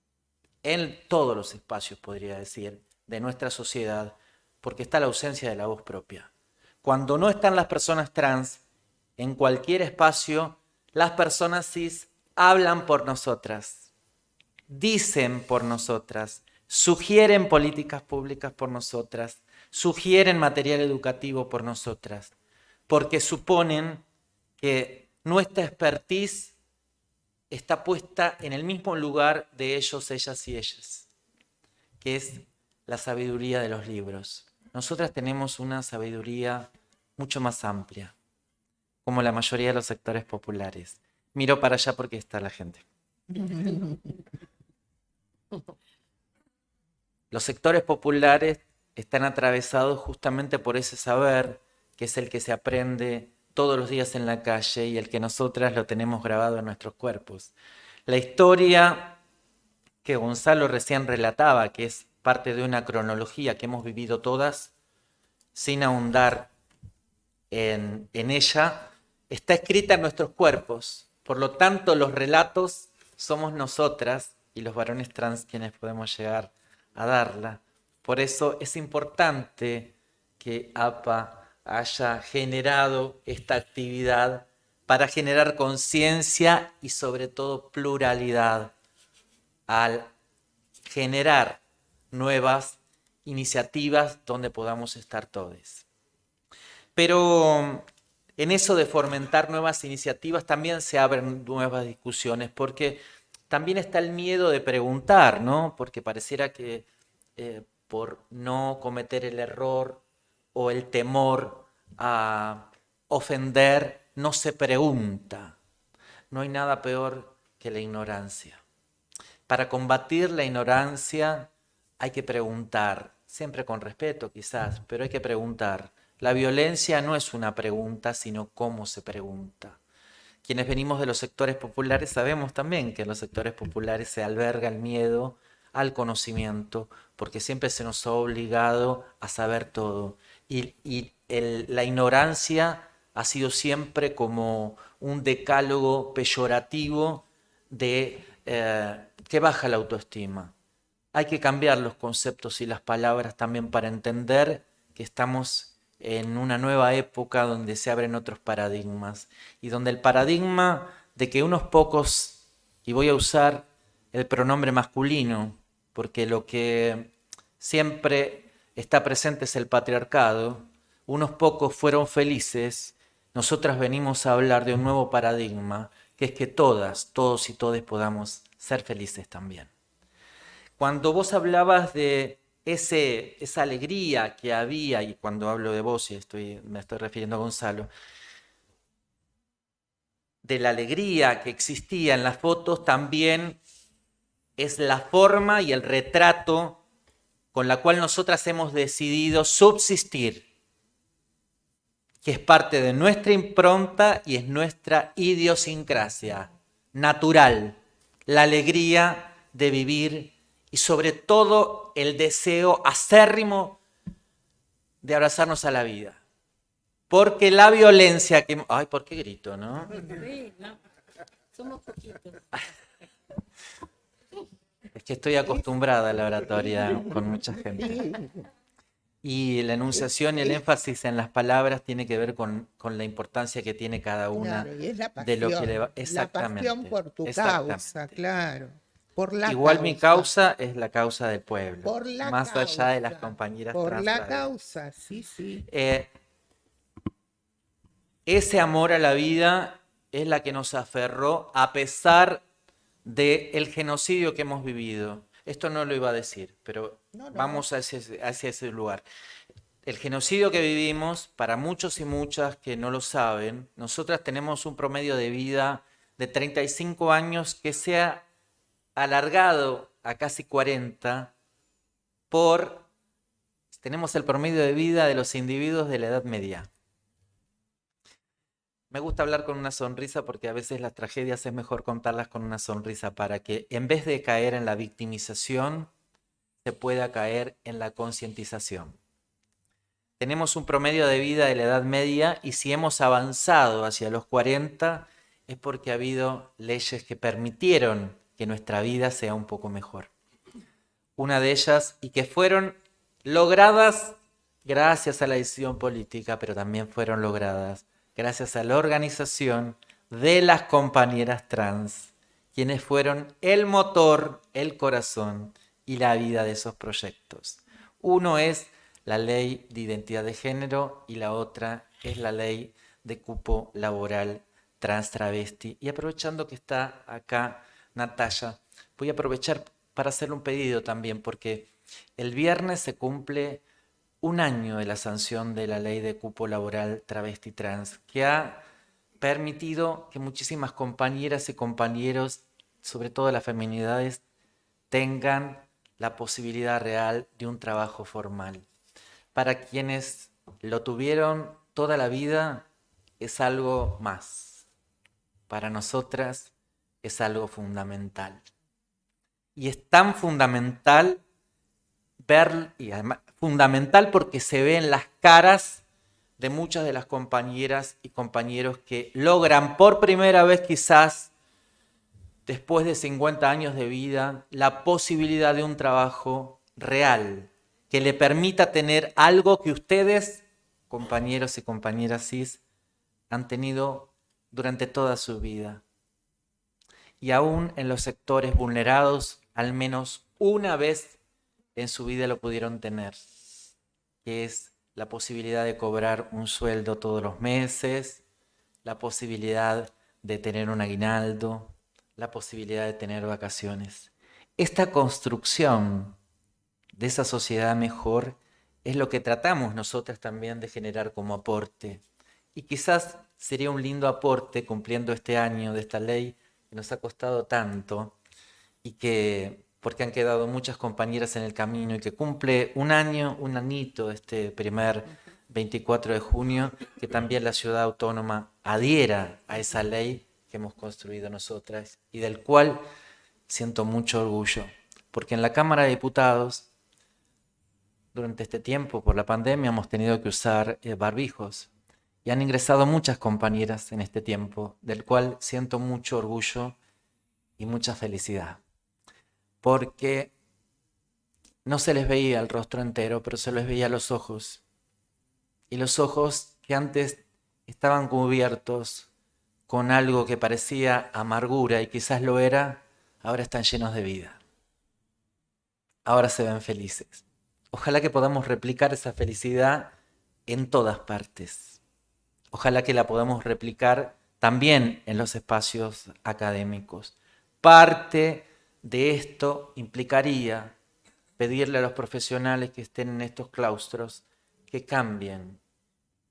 en todos los espacios, podría decir, de nuestra sociedad, porque está la ausencia de la voz propia. Cuando no están las personas trans, en cualquier espacio, las personas cis hablan por nosotras, dicen por nosotras, sugieren políticas públicas por nosotras, sugieren material educativo por nosotras, porque suponen que nuestra expertise está puesta en el mismo lugar de ellos, ellas y ellas, que es la sabiduría de los libros. Nosotras tenemos una sabiduría mucho más amplia, como la mayoría de los sectores populares. Miro para allá porque está la gente. Los sectores populares están atravesados justamente por ese saber, que es el que se aprende todos los días en la calle y el que nosotras lo tenemos grabado en nuestros cuerpos. La historia que Gonzalo recién relataba, que es parte de una cronología que hemos vivido todas, sin ahondar en ella, está escrita en nuestros cuerpos. Por lo tanto, los relatos somos nosotras y los varones trans quienes podemos llegar a darla. Por eso es importante que APA haya generado esta actividad para generar conciencia y sobre todo pluralidad al generar nuevas iniciativas donde podamos estar todos. Pero en eso de fomentar nuevas iniciativas también se abren nuevas discusiones, porque también está el miedo de preguntar, ¿no? Porque pareciera que por no cometer el error o el temor a ofender, no se pregunta. no hay nada peor que la ignorancia. Para combatir la ignorancia hay que preguntar, siempre con respeto quizás, pero hay que preguntar. La violencia no es una pregunta, sino cómo se pregunta. Quienes venimos de los sectores populares sabemos también que en los sectores populares se alberga el miedo al conocimiento, porque siempre se nos ha obligado a saber todo. La ignorancia ha sido siempre como un decálogo peyorativo de que baja la autoestima. Hay que cambiar los conceptos y las palabras también para entender que estamos en una nueva época donde se abren otros paradigmas y donde el paradigma de que unos pocos, y voy a usar el pronombre masculino, porque lo que siempre está presente es el patriarcado, unos pocos fueron felices, nosotras venimos a hablar de un nuevo paradigma, que es que todas, todos y todes podamos ser felices también. Cuando vos hablabas de esa alegría que había, y cuando hablo de vos, y me estoy refiriendo a Gonzalo, de la alegría que existía en las fotos, también es la forma y el retrato con la cual nosotras hemos decidido subsistir, que es parte de nuestra impronta y es nuestra idiosincrasia natural, la alegría de vivir y sobre todo el deseo acérrimo de abrazarnos a la vida. Porque la violencia que... Ay, ¿por qué grito, no? Sí, no. Somos poquitos. Es que estoy acostumbrada a la oratoria con mucha gente. Y la enunciación y el énfasis en las palabras tiene que ver con la importancia que tiene cada una. Claro, y es la pasión, de lo que le va. Exactamente. La pasión por tu causa, claro. Por la Igual causa. mi causa es la causa del pueblo. Por la más causa, allá de las compañeras por trans. la causa, sí, sí. Ese amor a la vida es la que nos aferró a pesar del genocidio que hemos vivido. Esto no lo iba a decir, pero vamos hacia ese lugar. El genocidio que vivimos, para muchos y muchas que no lo saben, nosotras tenemos un promedio de vida de 35 años que se ha alargado a casi 40 tenemos el promedio de vida de los individuos de la Edad Media. Me gusta hablar con una sonrisa porque a veces las tragedias es mejor contarlas con una sonrisa para que en vez de caer en la victimización, se pueda caer en la concientización. Tenemos un promedio de vida de la Edad Media y si hemos avanzado hacia los 40 es porque ha habido leyes que permitieron que nuestra vida sea un poco mejor. Una de ellas, y que fueron logradas gracias a la decisión política, pero también fueron logradas gracias a la organización de las compañeras trans, quienes fueron el motor, el corazón y la vida de esos proyectos. Uno es la ley de identidad de género y la otra es la ley de cupo laboral trans travesti. Y aprovechando que está acá Natalia, voy a aprovechar para hacerle un pedido también, porque el viernes se cumple un año de la sanción de la ley de cupo laboral travesti trans, que ha permitido que muchísimas compañeras y compañeros, sobre todo las feminidades, tengan la posibilidad real de un trabajo formal. Para quienes lo tuvieron toda la vida, es algo más. Para nosotras es algo fundamental. Y es tan fundamental ver, y además fundamental porque se ve en las caras de muchas de las compañeras y compañeros que logran por primera vez quizás después de 50 años de vida la posibilidad de un trabajo real que le permita tener algo que ustedes, compañeros y compañeras cis, han tenido durante toda su vida. Y aún en los sectores vulnerados, al menos una vez en su vida lo pudieron tener, que es la posibilidad de cobrar un sueldo todos los meses, la posibilidad de tener un aguinaldo, la posibilidad de tener vacaciones. Esta construcción de esa sociedad mejor es lo que tratamos nosotras también de generar como aporte. Y quizás sería un lindo aporte cumpliendo este año de esta ley que nos ha costado tanto y que, porque han quedado muchas compañeras en el camino y que cumple un año, un anito este primer 24 de junio, que también la ciudad autónoma adhiera a esa ley que hemos construido nosotras y del cual siento mucho orgullo, porque en la Cámara de Diputados durante este tiempo, por la pandemia, hemos tenido que usar barbijos y han ingresado muchas compañeras en este tiempo, del cual siento mucho orgullo y mucha felicidad, porque no se les veía el rostro entero, pero se les veía los ojos, y los ojos que antes estaban cubiertos con algo que parecía amargura y quizás lo era, ahora están llenos de vida. Ahora se ven felices. Ojalá que podamos replicar esa felicidad en todas partes. Ojalá que la podamos replicar también en los espacios académicos. Parte de esto implicaría pedirle a los profesionales que estén en estos claustros que cambien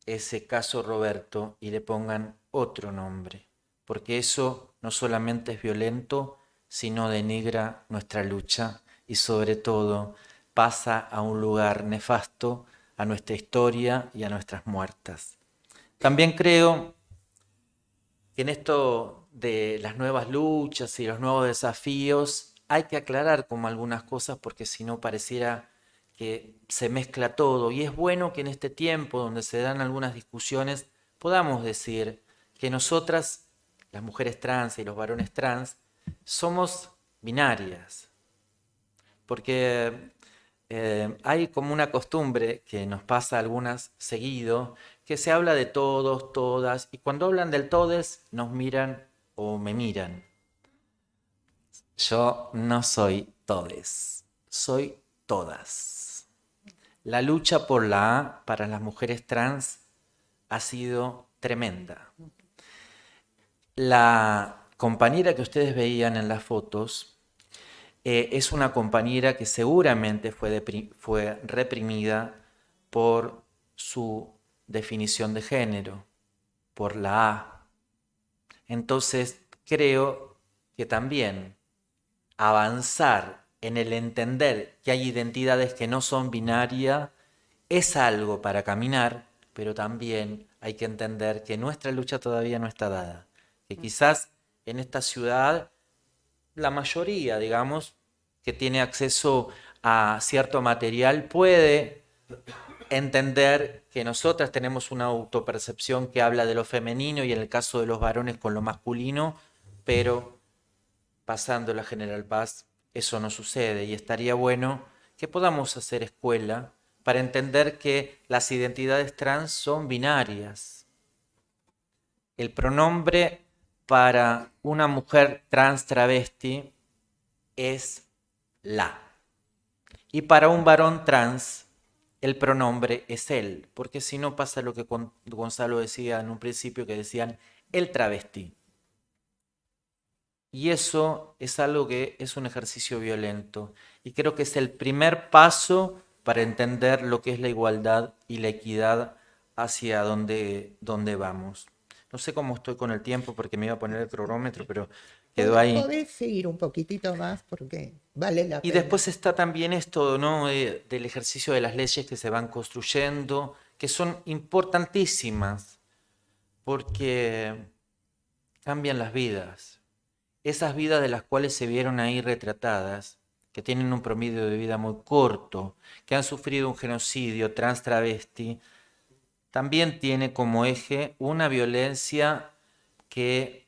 ese caso Roberto y le pongan otro nombre, porque eso no solamente es violento, sino denigra nuestra lucha y sobre todo pasa a un lugar nefasto a nuestra historia y a nuestras muertas. También creo que en esto de las nuevas luchas y los nuevos desafíos hay que aclarar como algunas cosas porque si no pareciera que se mezcla todo. Y es bueno que en este tiempo donde se dan algunas discusiones podamos decir que nosotras, las mujeres trans y los varones trans, somos binarias. Porque hay como una costumbre que nos pasa a algunas seguido, que se habla de todos, todas, y cuando hablan del todes nos miran o me miran. Yo no soy todes, soy todas. La lucha por la A para las mujeres trans ha sido tremenda. La compañera que ustedes veían en las fotos es una compañera que seguramente fue reprimida por su definición de género, por la A. Entonces creo que también avanzar en el entender que hay identidades que no son binarias es algo para caminar, pero también hay que entender que nuestra lucha todavía no está dada, que quizás en esta ciudad la mayoría, digamos, que tiene acceso a cierto material puede entender que nosotras tenemos una autopercepción que habla de lo femenino y en el caso de los varones con lo masculino, pero pasando la General Paz eso no sucede y estaría bueno que podamos hacer escuela para entender que las identidades trans son binarias. El pronombre para una mujer trans travesti es la. Y para un varón trans, el pronombre es él, porque si no pasa lo que Gonzalo decía en un principio, que decían el travesti. Y eso es algo que es un ejercicio violento. Y creo que es el primer paso para entender lo que es la igualdad y la equidad hacia dónde vamos. No sé cómo estoy con el tiempo porque me iba a poner el cronómetro, pero quedó ahí. Podés seguir un poquitito más porque vale la pena. Y después está también esto, ¿no? Del ejercicio de las leyes que se van construyendo, que son importantísimas porque cambian las vidas. Esas vidas de las cuales se vieron ahí retratadas, que tienen un promedio de vida muy corto, que han sufrido un genocidio trans travesti, también tiene como eje una violencia que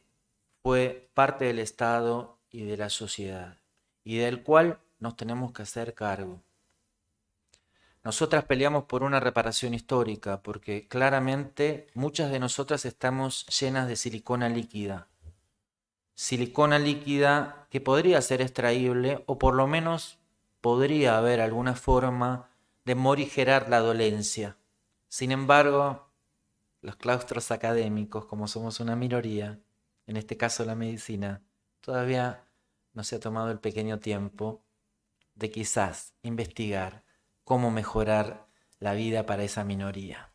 fue parte del Estado y de la sociedad, y del cual nos tenemos que hacer cargo. Nosotras peleamos por una reparación histórica, porque claramente muchas de nosotras estamos llenas de silicona líquida. Silicona líquida que podría ser extraíble, o por lo menos podría haber alguna forma de morigerar la dolencia. Sin embargo, los claustros académicos, como somos una minoría, en este caso la medicina, todavía no se ha tomado el pequeño tiempo de quizás investigar cómo mejorar la vida para esa minoría.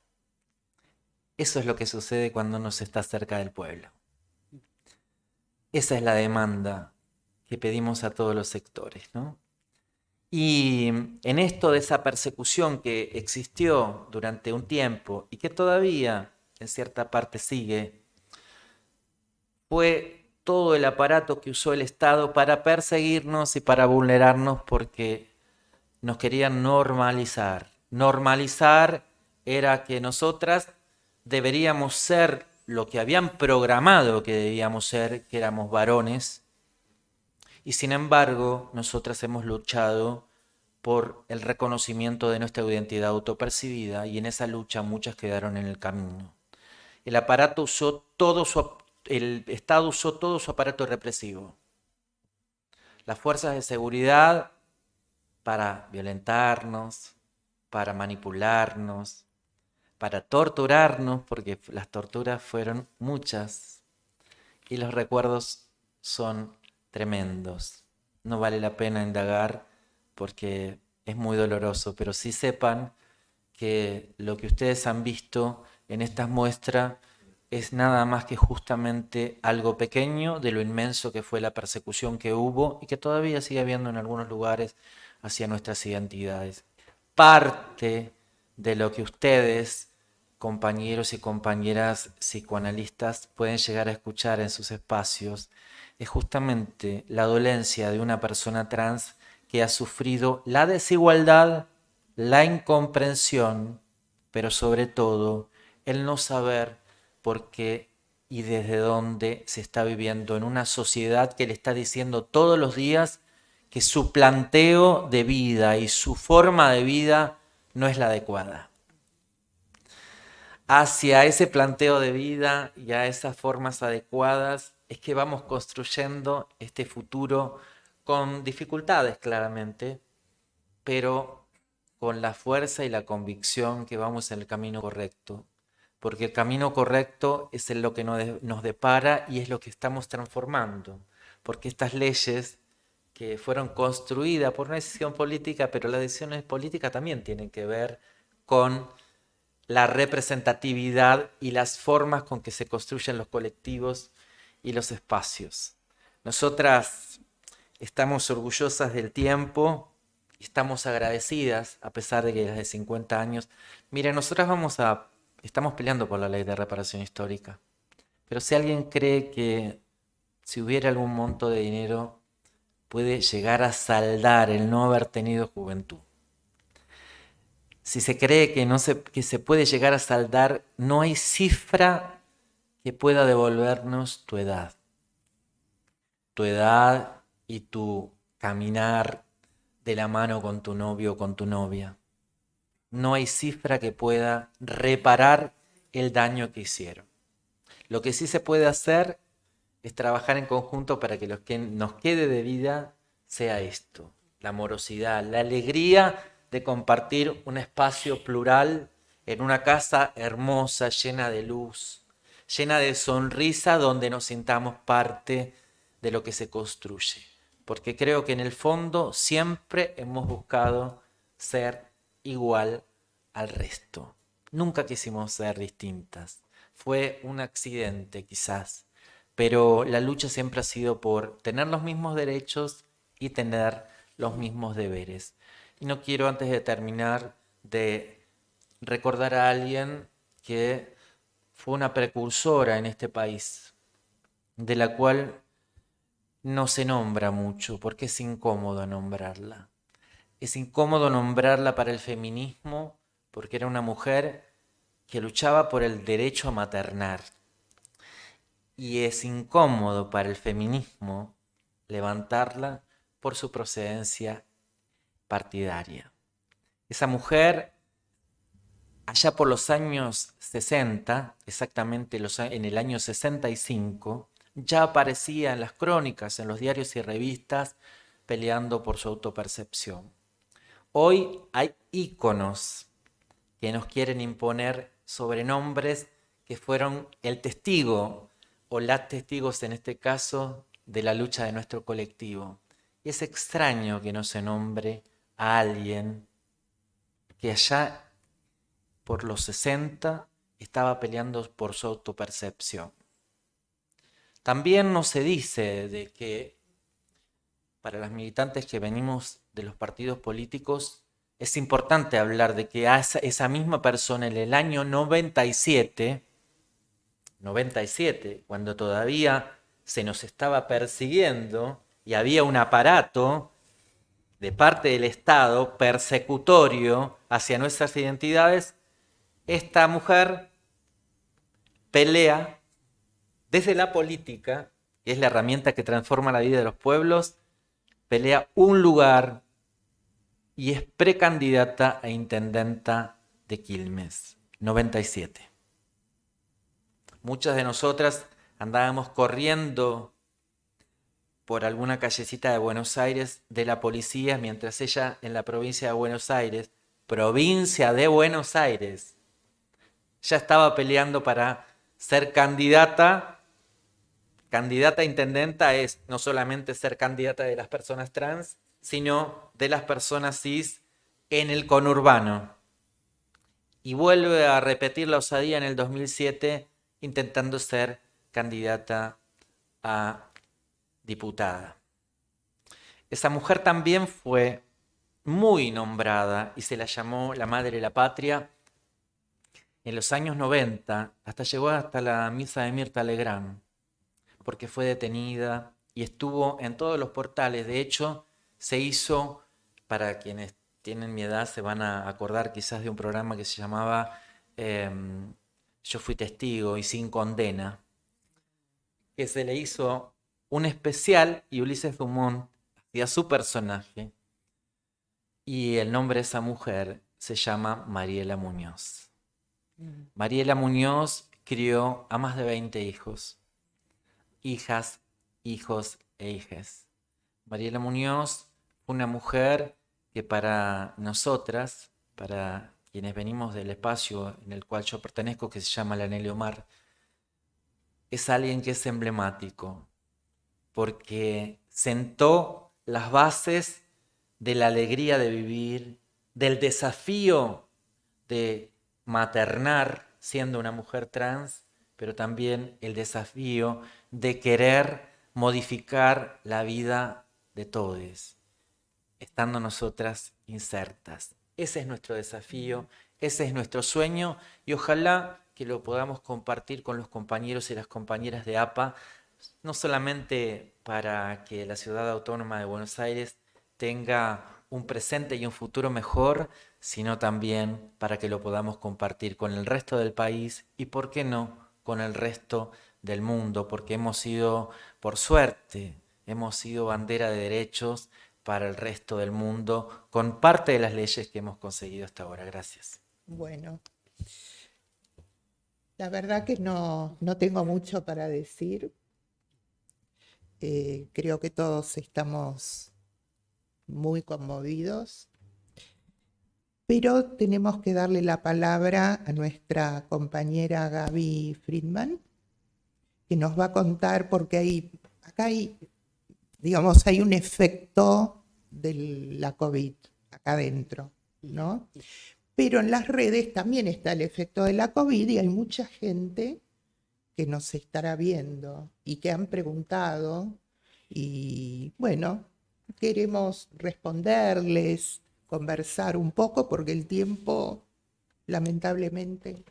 Eso es lo que sucede cuando uno se está cerca del pueblo. Esa es la demanda que pedimos a todos los sectores, ¿no? Y en esto de esa persecución que existió durante un tiempo y que todavía en cierta parte sigue, fue todo el aparato que usó el Estado para perseguirnos y para vulnerarnos porque nos querían normalizar. Normalizar era que nosotras deberíamos ser lo que habían programado que debíamos ser, que éramos varones, y sin embargo nosotras hemos luchado por el reconocimiento de nuestra identidad autopercibida y en esa lucha muchas quedaron en el camino. El aparato usó el Estado usó todo su aparato represivo. Las fuerzas de seguridad para violentarnos, para manipularnos, para torturarnos, porque las torturas fueron muchas y los recuerdos son tremendos. No vale la pena indagar porque es muy doloroso, pero sí sepan que lo que ustedes han visto en estas muestras es nada más que justamente algo pequeño de lo inmenso que fue la persecución que hubo y que todavía sigue habiendo en algunos lugares hacia nuestras identidades. Parte de lo que ustedes, compañeros y compañeras psicoanalistas, pueden llegar a escuchar en sus espacios es justamente la dolencia de una persona trans que ha sufrido la desigualdad, la incomprensión, pero sobre todo el no saber por qué y desde dónde se está viviendo en una sociedad que le está diciendo todos los días que su planteo de vida y su forma de vida no es la adecuada. Hacia ese planteo de vida y a esas formas adecuadas es que vamos construyendo este futuro con dificultades claramente, pero con la fuerza y la convicción que vamos en el camino correcto. Porque el camino correcto es lo que nos depara y es lo que estamos transformando. Porque estas leyes que fueron construidas por una decisión política, pero las decisiones políticas también tienen que ver con la representatividad y las formas con que se construyen los colectivos y los espacios. Nosotras estamos orgullosas del tiempo y estamos agradecidas, a pesar de que desde 50 años. Miren, nosotras estamos peleando por la ley de reparación histórica, pero si alguien cree que si hubiera algún monto de dinero puede llegar a saldar el no haber tenido juventud, si se cree que se puede llegar a saldar, no hay cifra que pueda devolvernos tu edad y tu caminar de la mano con tu novio o con tu novia. No hay cifra que pueda reparar el daño que hicieron. Lo que sí se puede hacer es trabajar en conjunto para que lo que nos quede de vida sea esto: la amorosidad, la alegría de compartir un espacio plural en una casa hermosa, llena de luz, llena de sonrisa, donde nos sintamos parte de lo que se construye. Porque creo que en el fondo siempre hemos buscado ser igual al resto. Nunca quisimos ser distintas. Fue un accidente quizás, pero la lucha siempre ha sido por tener los mismos derechos y tener los mismos deberes. Y no quiero, antes de terminar, de recordar a alguien que fue una precursora en este país, de la cual no se nombra mucho porque es incómodo nombrarla. Es incómodo nombrarla para el feminismo porque era una mujer que luchaba por el derecho a maternar. Y es incómodo para el feminismo levantarla por su procedencia partidaria. Esa mujer, allá por los años 60, exactamente en el año 65, ya aparecía en las crónicas, en los diarios y revistas, peleando por su autopercepción. Hoy hay íconos que nos quieren imponer sobrenombres que fueron el testigo, o las testigos en este caso, de la lucha de nuestro colectivo. Y es extraño que no se nombre a alguien que allá por los 60 estaba peleando por su autopercepción. También no se dice de que para las militantes que venimos de los partidos políticos es importante hablar de que a esa misma persona en el año 97, cuando todavía se nos estaba persiguiendo y había un aparato de parte del Estado persecutorio hacia nuestras identidades, esta mujer pelea desde la política, que es la herramienta que transforma la vida de los pueblos, pelea un lugar y es precandidata a intendenta de Quilmes, 97. Muchas de nosotras andábamos corriendo por alguna callecita de Buenos Aires de la policía, mientras ella en la provincia de Buenos Aires, ya estaba peleando para ser candidata. Candidata a intendenta es no solamente ser candidata de las personas trans, sino de las personas cis en el conurbano. Y vuelve a repetir la osadía en el 2007, intentando ser candidata a diputada. Esa mujer también fue muy nombrada y se la llamó la Madre de la Patria en los años 90, llegó hasta la misa de Mirta Legrand, porque fue detenida y estuvo en todos los portales. De hecho, se hizo, para quienes tienen mi edad se van a acordar quizás de un programa que se llamaba Yo fui testigo y sin condena, que se le hizo un especial y Ulises Dumont hacía su personaje y el nombre de esa mujer se llama Mariela Muñoz. Mariela Muñoz crió a más de 20 hijos, hijas, hijos e hijas. Mariela Muñoz fue una mujer que para nosotras, para quienes venimos del espacio en el cual yo pertenezco, que se llama la Nelly Omar, es alguien que es emblemático, porque sentó las bases de la alegría de vivir, del desafío de maternar siendo una mujer trans, pero también el desafío de querer modificar la vida de todos, estando nosotras insertas. Ese es nuestro desafío, ese es nuestro sueño y ojalá que lo podamos compartir con los compañeros y las compañeras de APA, no solamente para que la Ciudad Autónoma de Buenos Aires tenga un presente y un futuro mejor, sino también para que lo podamos compartir con el resto del país y, ¿por qué no?, con el resto del mundo, porque hemos sido, por suerte, hemos sido bandera de derechos para el resto del mundo con parte de las leyes que hemos conseguido hasta ahora. Gracias. Bueno, la verdad que no tengo mucho para decir. Creo que todos estamos muy conmovidos, pero tenemos que darle la palabra a nuestra compañera Gaby Friedman, que nos va a contar, porque acá hay un efecto de la COVID acá adentro, ¿no? Pero en las redes también está el efecto de la COVID y hay mucha gente que nos estará viendo y que han preguntado y bueno, queremos responderles, conversar un poco porque el tiempo, lamentablemente...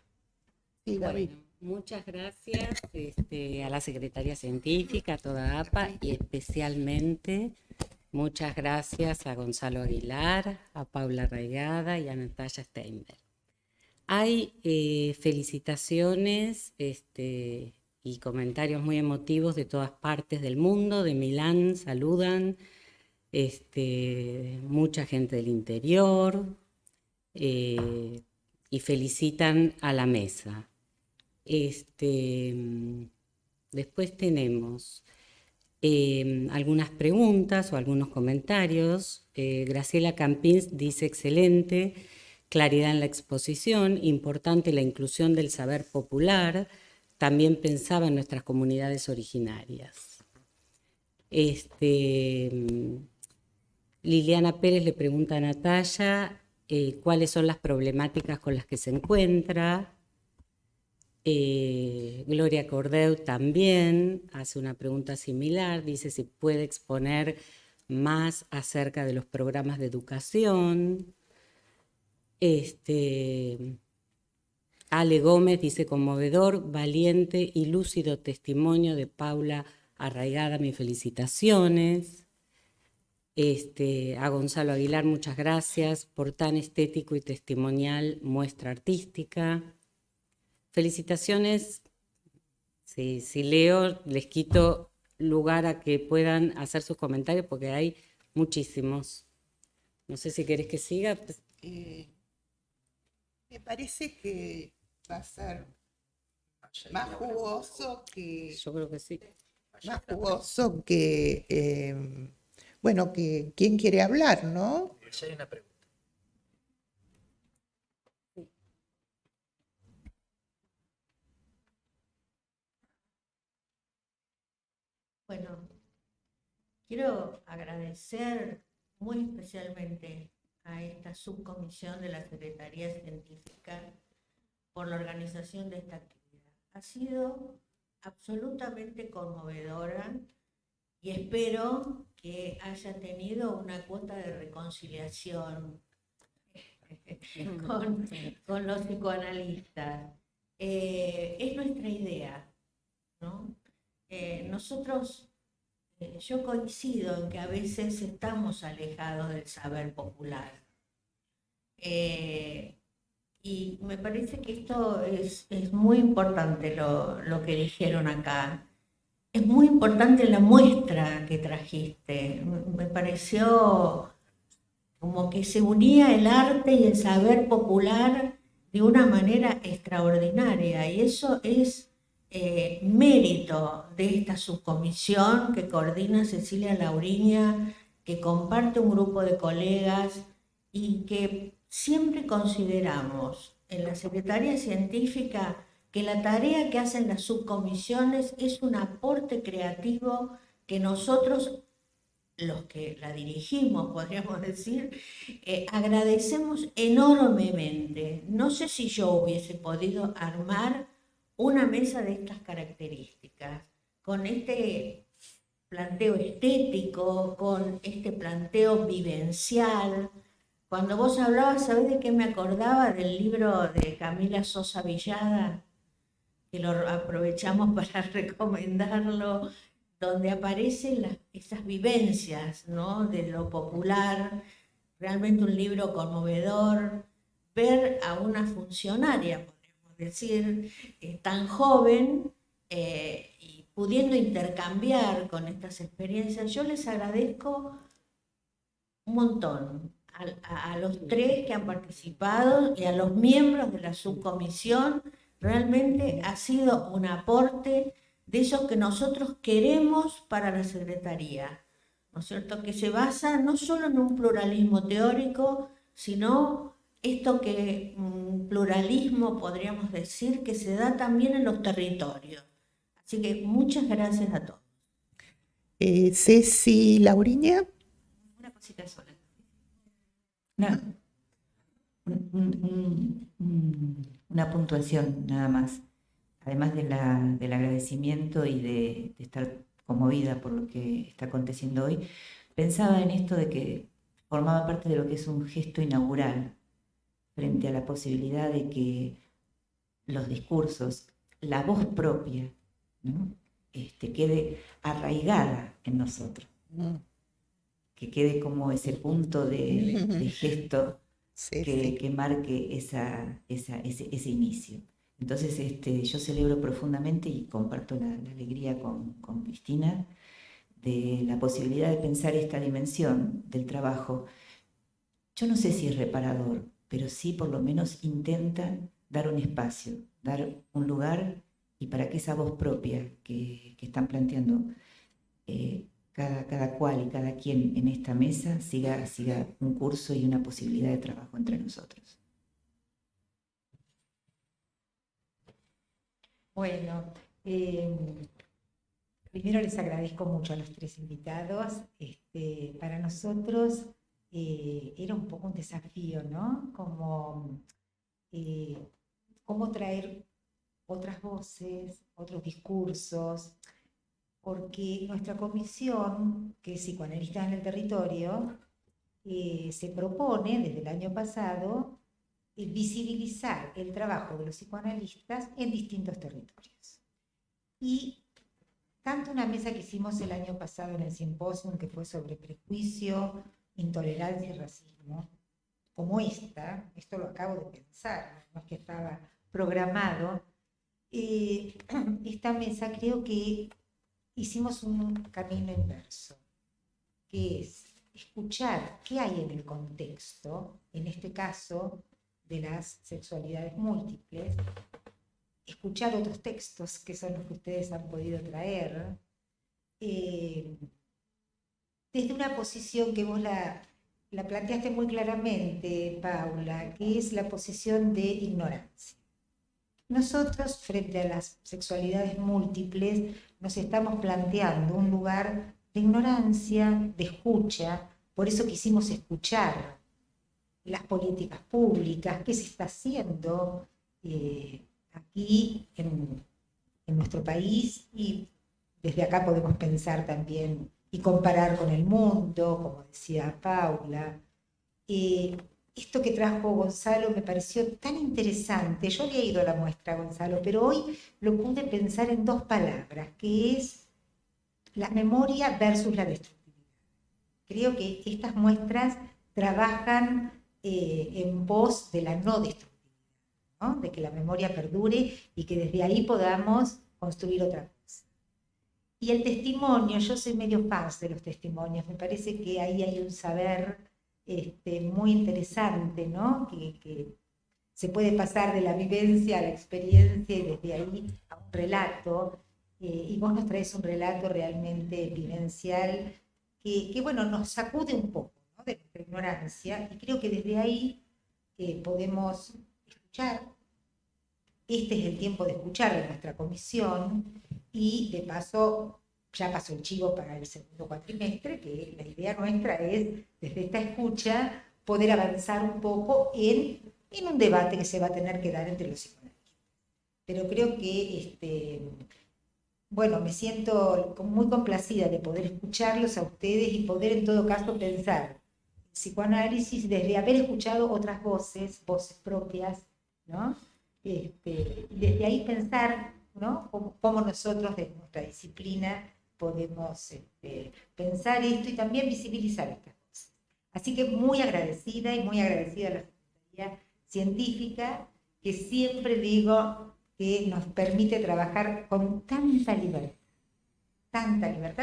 Sí, Gaby. Bueno, muchas gracias a la Secretaría Científica, a toda APA y especialmente muchas gracias a Gonzalo Aguilar, a Paula Arraigada y a Natalia Steinberg. Hay felicitaciones y comentarios muy emotivos de todas partes del mundo, de Milán, saludan, mucha gente del interior y felicitan a la mesa. Después tenemos algunas preguntas o algunos comentarios. Graciela Campins dice: excelente, claridad en la exposición, importante la inclusión del saber popular, también pensaba en nuestras comunidades originarias. Liliana Pérez le pregunta a Natalia cuáles son las problemáticas con las que se encuentra. Gloria Cordeu también hace una pregunta similar, dice si puede exponer más acerca de los programas de educación. Ale Gómez dice, conmovedor, valiente y lúcido testimonio de Paula Arraigada, mis felicitaciones. A Gonzalo Aguilar, muchas gracias por tan estético y testimonial muestra artística. Felicitaciones. Sí, si leo, les quito lugar a que puedan hacer sus comentarios porque hay muchísimos. No sé si querés que siga. Me parece que va a ser más jugoso que... Yo creo que sí. Más jugoso que... bueno, que quién quiere hablar, ¿no? Ya hay una pregunta. Bueno, quiero agradecer muy especialmente a esta subcomisión de la Secretaría Científica por la organización de esta actividad. Ha sido absolutamente conmovedora y espero que haya tenido una cuota de reconciliación con los psicoanalistas. Es nuestra idea, ¿no? Nosotros, yo coincido en que a veces estamos alejados del saber popular. Y me parece que esto es muy importante lo que dijeron acá. Es muy importante la muestra que trajiste. Me pareció como que se unía el arte y el saber popular de una manera extraordinaria. Y eso es mérito de esta subcomisión que coordina Cecilia Lauriña, que comparte un grupo de colegas y que siempre consideramos en la Secretaría Científica que la tarea que hacen las subcomisiones es un aporte creativo que nosotros, los que la dirigimos, podríamos decir, agradecemos enormemente. No sé si yo hubiese podido armar una mesa de estas características, con este planteo estético, con este planteo vivencial. Cuando vos hablabas, ¿sabés de qué me acordaba? Del libro de Camila Sosa Villada, que lo aprovechamos para recomendarlo, donde aparecen esas vivencias, ¿no?, de lo popular. Realmente un libro conmovedor. Ver a una funcionaria, podríamos decir, tan joven y pudiendo intercambiar con estas experiencias. Yo les agradezco un montón a los tres que han participado y a los miembros de la subcomisión. Realmente ha sido un aporte de eso que nosotros queremos para la Secretaría, ¿no es cierto?, que se basa no solo en un pluralismo teórico, sino esto que pluralismo, podríamos decir, que se da también en los territorios. Así que muchas gracias a todos. Ceci Lauriña. Una cosita sola. Una puntuación nada más. Además del agradecimiento y de estar conmovida por lo que está aconteciendo hoy, pensaba en esto de que formaba parte de lo que es un gesto inaugural frente a la posibilidad de que los discursos, la voz propia, ¿no?, quede arraigada en nosotros, que quede como ese punto de gesto que marque ese inicio. Entonces yo celebro profundamente y comparto la alegría con Cristina de la posibilidad de pensar esta dimensión del trabajo. Yo no sé si es reparador, pero sí por lo menos intenta dar un espacio, dar un lugar, y para que esa voz propia que están planteando cada cual y cada quien en esta mesa siga un curso y una posibilidad de trabajo entre nosotros. Bueno, primero les agradezco mucho a los tres invitados. Para nosotros era un poco un desafío, ¿no? Como cómo traer otras voces, otros discursos, porque nuestra comisión, que es Psicoanalistas en el Territorio, se propone desde el año pasado visibilizar el trabajo de los psicoanalistas en distintos territorios. Y tanto una mesa que hicimos el año pasado en el simposio, que fue sobre prejuicio, intolerancia y racismo, como esto lo acabo de pensar, no es que estaba programado, esta mesa creo que hicimos un camino inverso, que es escuchar qué hay en el contexto, en este caso de las sexualidades múltiples, escuchar otros textos que son los que ustedes han podido traer, desde una posición que vos la planteaste muy claramente, Paula, que es la posición de ignorancia. Nosotros, frente a las sexualidades múltiples, nos estamos planteando un lugar de ignorancia, de escucha, por eso quisimos escuchar las políticas públicas, qué se está haciendo aquí en nuestro país, y desde acá podemos pensar también y comparar con el mundo, como decía Paula. Esto que trajo Gonzalo me pareció tan interesante. Yo había ido a la muestra, Gonzalo, pero hoy lo pude pensar en dos palabras, que es la memoria versus la destructividad. Creo que estas muestras trabajan en pos de la no destructividad, ¿no? De que la memoria perdure y que desde ahí podamos construir otra cosa. Y el testimonio, yo soy medio fan de los testimonios, me parece que ahí hay un saber muy interesante, ¿no? Que se puede pasar de la vivencia a la experiencia y desde ahí a un relato, y vos nos traes un relato realmente vivencial que bueno, nos sacude un poco, ¿no? De nuestra ignorancia, y creo que desde ahí podemos escuchar. Este es el tiempo de escuchar de nuestra comisión, y de paso ya pasó el chivo para el segundo cuatrimestre, que la idea nuestra es, desde esta escucha, poder avanzar un poco en un debate que se va a tener que dar entre los psicoanalistas. Pero creo que, bueno, me siento muy complacida de poder escucharlos a ustedes y poder en todo caso pensar el psicoanálisis desde haber escuchado otras voces propias, ¿no? Y desde ahí pensar, ¿no? Cómo nosotros de nuestra disciplina podemos pensar esto y también visibilizar estas cosas. Así que muy agradecida y muy agradecida a la Secretaría Científica, que siempre digo que nos permite trabajar con tanta libertad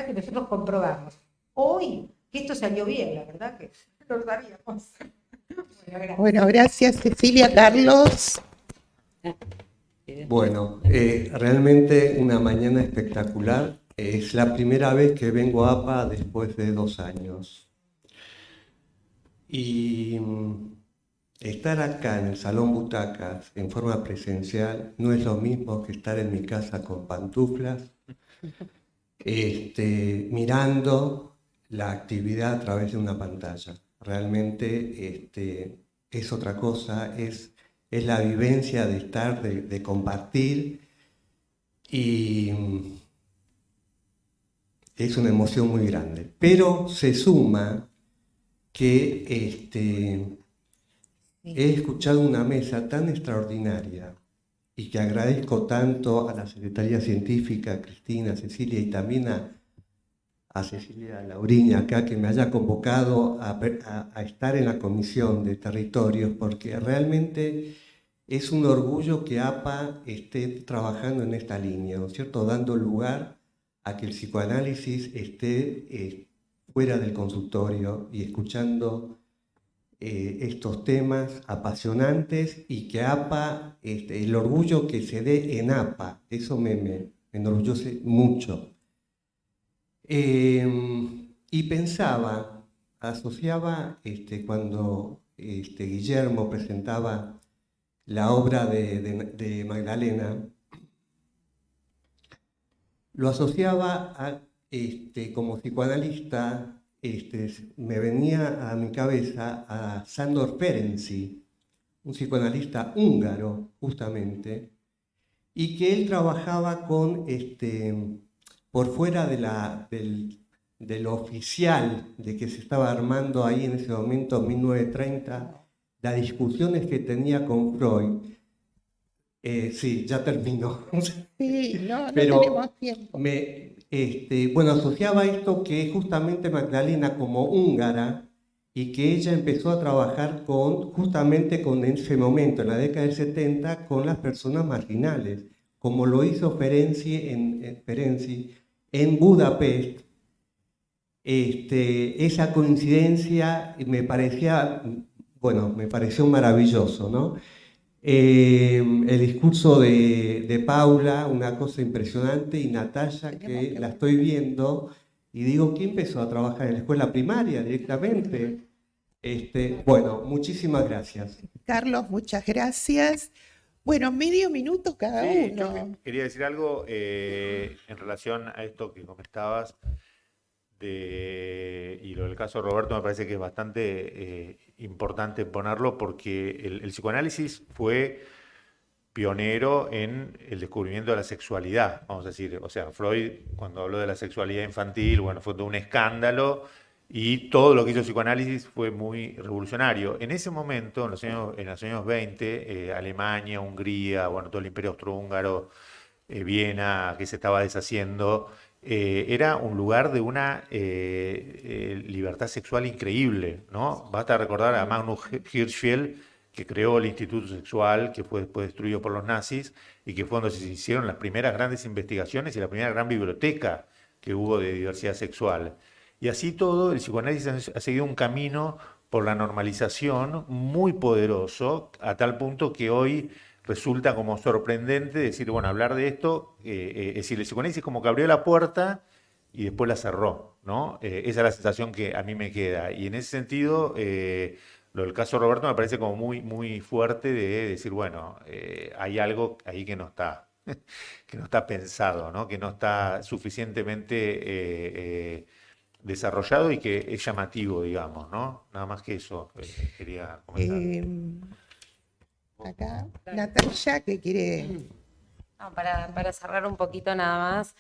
que nosotros comprobamos hoy que esto salió bien, la verdad que no lo sabíamos. Bueno, gracias Cecilia. Carlos. Bueno, realmente una mañana espectacular. Es la primera vez que vengo a APA después de 2 años. Y estar acá en el Salón Butacas en forma presencial no es lo mismo que estar en mi casa con pantuflas, mirando la actividad a través de una pantalla. Realmente es otra cosa, es la vivencia de estar, de compartir, y es una emoción muy grande. Pero se suma que he escuchado una mesa tan extraordinaria y que agradezco tanto a la Secretaría Científica, a Cristina, a Cecilia, y también a Cecilia Lauriña acá, que me haya convocado a estar en la Comisión de Territorios, porque realmente es un orgullo que APA esté trabajando en esta línea, ¿no es cierto?, dando lugar a que el psicoanálisis esté fuera del consultorio y escuchando estos temas apasionantes, y que APA, el orgullo que se dé en APA, eso me enorgullece mucho. Y pensaba, asociaba cuando Guillermo presentaba la obra de Magdalena, lo asociaba a, como psicoanalista, me venía a mi cabeza a Sándor Ferenczi, un psicoanalista húngaro, justamente, y que él trabajaba con, por fuera de lo oficial, de que se estaba armando ahí en ese momento, 1930, las discusiones que tenía con Freud. Sí, ya terminó. Sí, no Pero tenemos tiempo. bueno, asociaba esto que justamente Magdalena como húngara y que ella empezó a trabajar justamente con ese momento, en la década del 70, con las personas marginales, como lo hizo Ferenczi en Budapest. Esa coincidencia me pareció maravilloso, ¿no? El discurso de Paula, una cosa impresionante, y Natalia, que la estoy viendo, y digo, ¿quién empezó a trabajar en la escuela primaria directamente? Bueno, muchísimas gracias. Carlos, muchas gracias. Bueno, medio minuto cada Sí, uno. yo quería decir algo en relación a esto que comentabas y lo del caso de Roberto me parece que es bastante importante ponerlo porque el psicoanálisis fue pionero en el descubrimiento de la sexualidad, vamos a decir. O sea, Freud, cuando habló de la sexualidad infantil, bueno, fue todo un escándalo y todo lo que hizo el psicoanálisis fue muy revolucionario. En ese momento, en los años 20, Alemania, Hungría, bueno, todo el imperio austrohúngaro, Viena, que se estaba deshaciendo, era un lugar de una libertad sexual increíble, ¿no? Basta recordar a Magnus Hirschfeld, que creó el Instituto Sexual, que fue después destruido por los nazis, y que fue donde se hicieron las primeras grandes investigaciones y la primera gran biblioteca que hubo de diversidad sexual. Y así todo, el psicoanálisis ha seguido un camino por la normalización muy poderoso, a tal punto que hoy resulta como sorprendente decir, bueno, hablar de esto, es decir, el psicoanálisis como que abrió la puerta y después la cerró, ¿no? Esa es la sensación que a mí me queda. Y en ese sentido, lo del caso Roberto me parece como muy, muy fuerte de decir, bueno, hay algo ahí que no está, que no está pensado, ¿no? Que no está suficientemente desarrollado y que es llamativo, digamos, ¿no? Nada más que eso quería comentar. Acá, Natalia, que quiere... No, para cerrar un poquito nada más,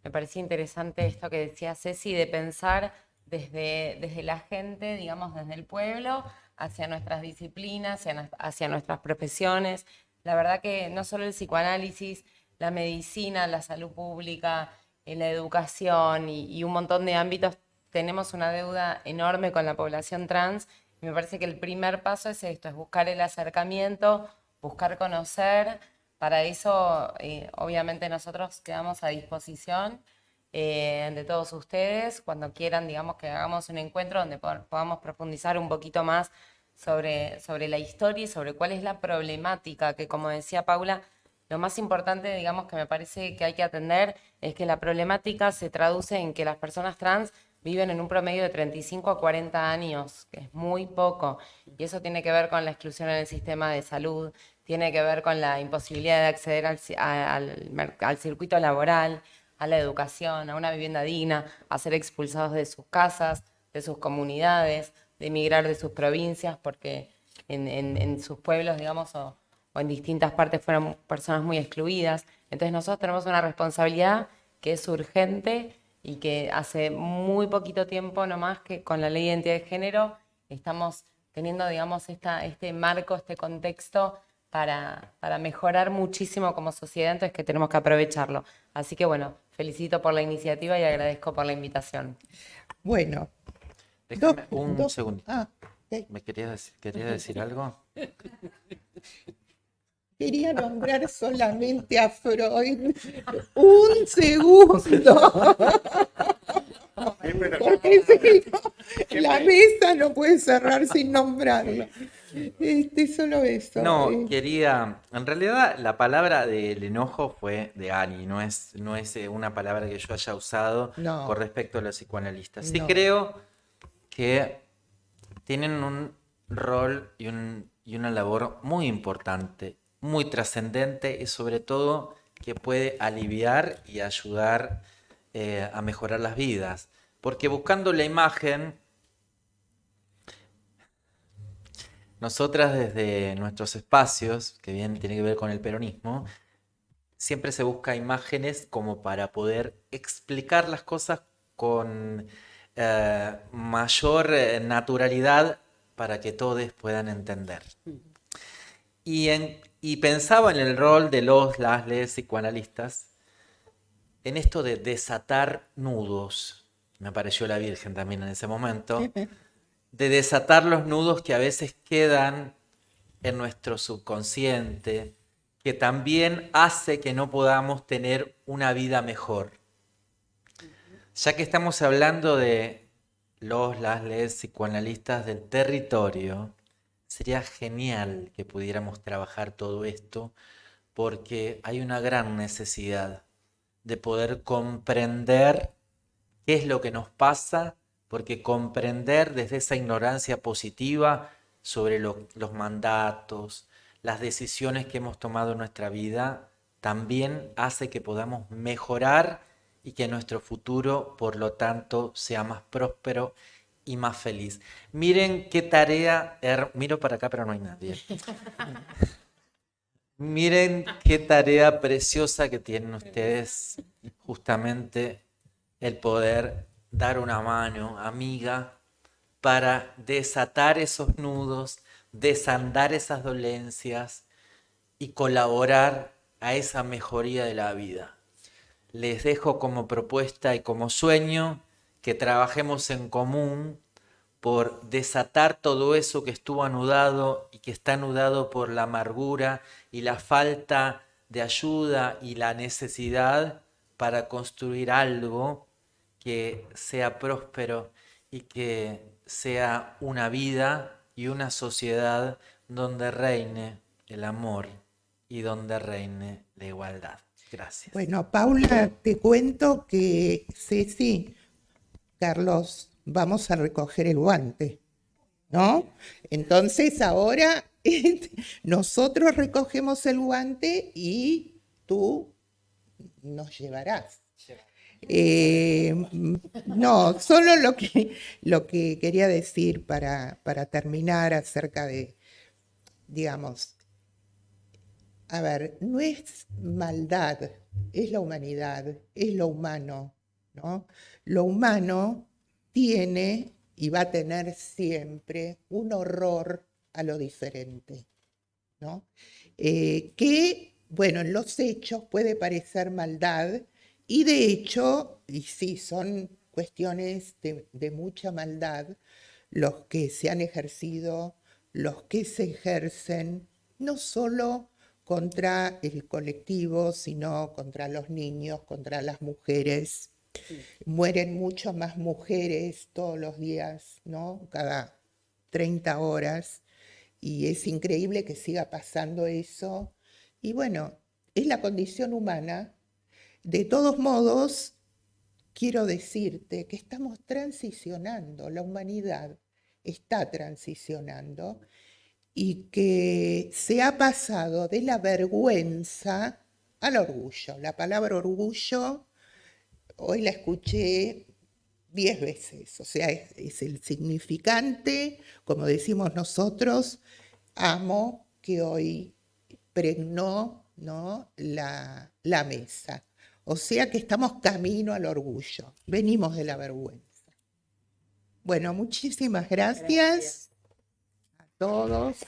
me parecía interesante esto que decía Ceci de pensar desde la gente, digamos, desde el pueblo, hacia nuestras disciplinas, hacia nuestras profesiones. La verdad que no solo el psicoanálisis, la medicina, la salud pública, la educación y un montón de ámbitos, tenemos una deuda enorme con la población trans. Y me parece que el primer paso es esto, es buscar el acercamiento, buscar conocer. Para eso, obviamente, nosotros quedamos a disposición de todos ustedes cuando quieran, digamos, que hagamos un encuentro donde podamos profundizar un poquito más sobre la historia y sobre cuál es la problemática, que como decía Paula, lo más importante, digamos, que me parece que hay que atender es que la problemática se traduce en que las personas trans viven en un promedio de 35 a 40 años, que es muy poco, y eso tiene que ver con la exclusión en el sistema de salud, tiene que ver con la imposibilidad de acceder al circuito laboral, a la educación, a una vivienda digna, a ser expulsados de sus casas, de sus comunidades, de emigrar de sus provincias, porque en sus pueblos, digamos, o en distintas partes fueron personas muy excluidas. Entonces nosotros tenemos una responsabilidad que es urgente y que hace muy poquito tiempo nomás que con la ley de identidad de género estamos teniendo, digamos, este marco, este contexto para mejorar muchísimo como sociedad, entonces que tenemos que aprovecharlo. Así que bueno, felicito por la iniciativa y agradezco por la invitación. Bueno. Déjame un segundo. Okay. ¿Me querías decir algo? Quería nombrar solamente a Freud. Un segundo. Porque si no, la mesa no puede cerrar sin nombrarlo. Solo eso. No, quería... En realidad la palabra del enojo fue de Ani, no es una palabra que yo haya usado con respecto a los psicoanalistas. Sí creo que tienen un rol y una labor muy importante, muy trascendente y sobre todo que puede aliviar y ayudar a mejorar las vidas. Porque buscando la imagen, nosotras desde nuestros espacios, que bien tiene que ver con el peronismo, siempre se busca imágenes como para poder explicar las cosas con mayor naturalidad para que todos puedan entender. Y pensaba en el rol de las psicoanalistas, en esto de desatar nudos. Me apareció la Virgen también en ese momento. De desatar los nudos que a veces quedan en nuestro subconsciente, que también hace que no podamos tener una vida mejor. Ya que estamos hablando de las psicoanalistas del territorio, sería genial que pudiéramos trabajar todo esto, porque hay una gran necesidad de poder comprender qué es lo que nos pasa, porque comprender desde esa ignorancia positiva sobre los mandatos, las decisiones que hemos tomado en nuestra vida, también hace que podamos mejorar y que nuestro futuro, por lo tanto, sea más próspero y más feliz. Miren qué tarea, miro para acá pero no hay nadie. Miren qué tarea preciosa que tienen ustedes, justamente el poder dar una mano amiga para desatar esos nudos, desandar esas dolencias y colaborar a esa mejoría de la vida. Les dejo como propuesta y como sueño que trabajemos en común por desatar todo eso que estuvo anudado y que está anudado por la amargura y la falta de ayuda y la necesidad para construir algo que sea próspero y que sea una vida y una sociedad donde reine el amor y donde reine la igualdad. Gracias. Bueno, Paula, te cuento que Ceci, Carlos, vamos a recoger el guante, ¿no? Entonces ahora nosotros recogemos el guante y tú nos llevarás. No, solo lo que quería decir para terminar acerca de, digamos, a ver, no es maldad, es la humanidad, es lo humano, ¿no? Lo humano tiene y va a tener siempre un horror a lo diferente, ¿no? Que, bueno, en los hechos puede parecer maldad y de hecho, y sí, son cuestiones de mucha maldad los que se han ejercido, los que se ejercen, no solo contra el colectivo, sino contra los niños, contra las mujeres. Mueren mucho más mujeres todos los días, ¿no? Cada 30 horas. Y es increíble que siga pasando eso. Y bueno, es la condición humana. De todos modos, quiero decirte que estamos transicionando, la humanidad está transicionando y que se ha pasado de la vergüenza al orgullo. La palabra orgullo hoy la escuché 10 veces, o sea, es el significante, como decimos nosotros, amo, que hoy pregnó, ¿no?, la mesa. O sea que estamos camino al orgullo, venimos de la vergüenza. Bueno, muchísimas gracias a todos.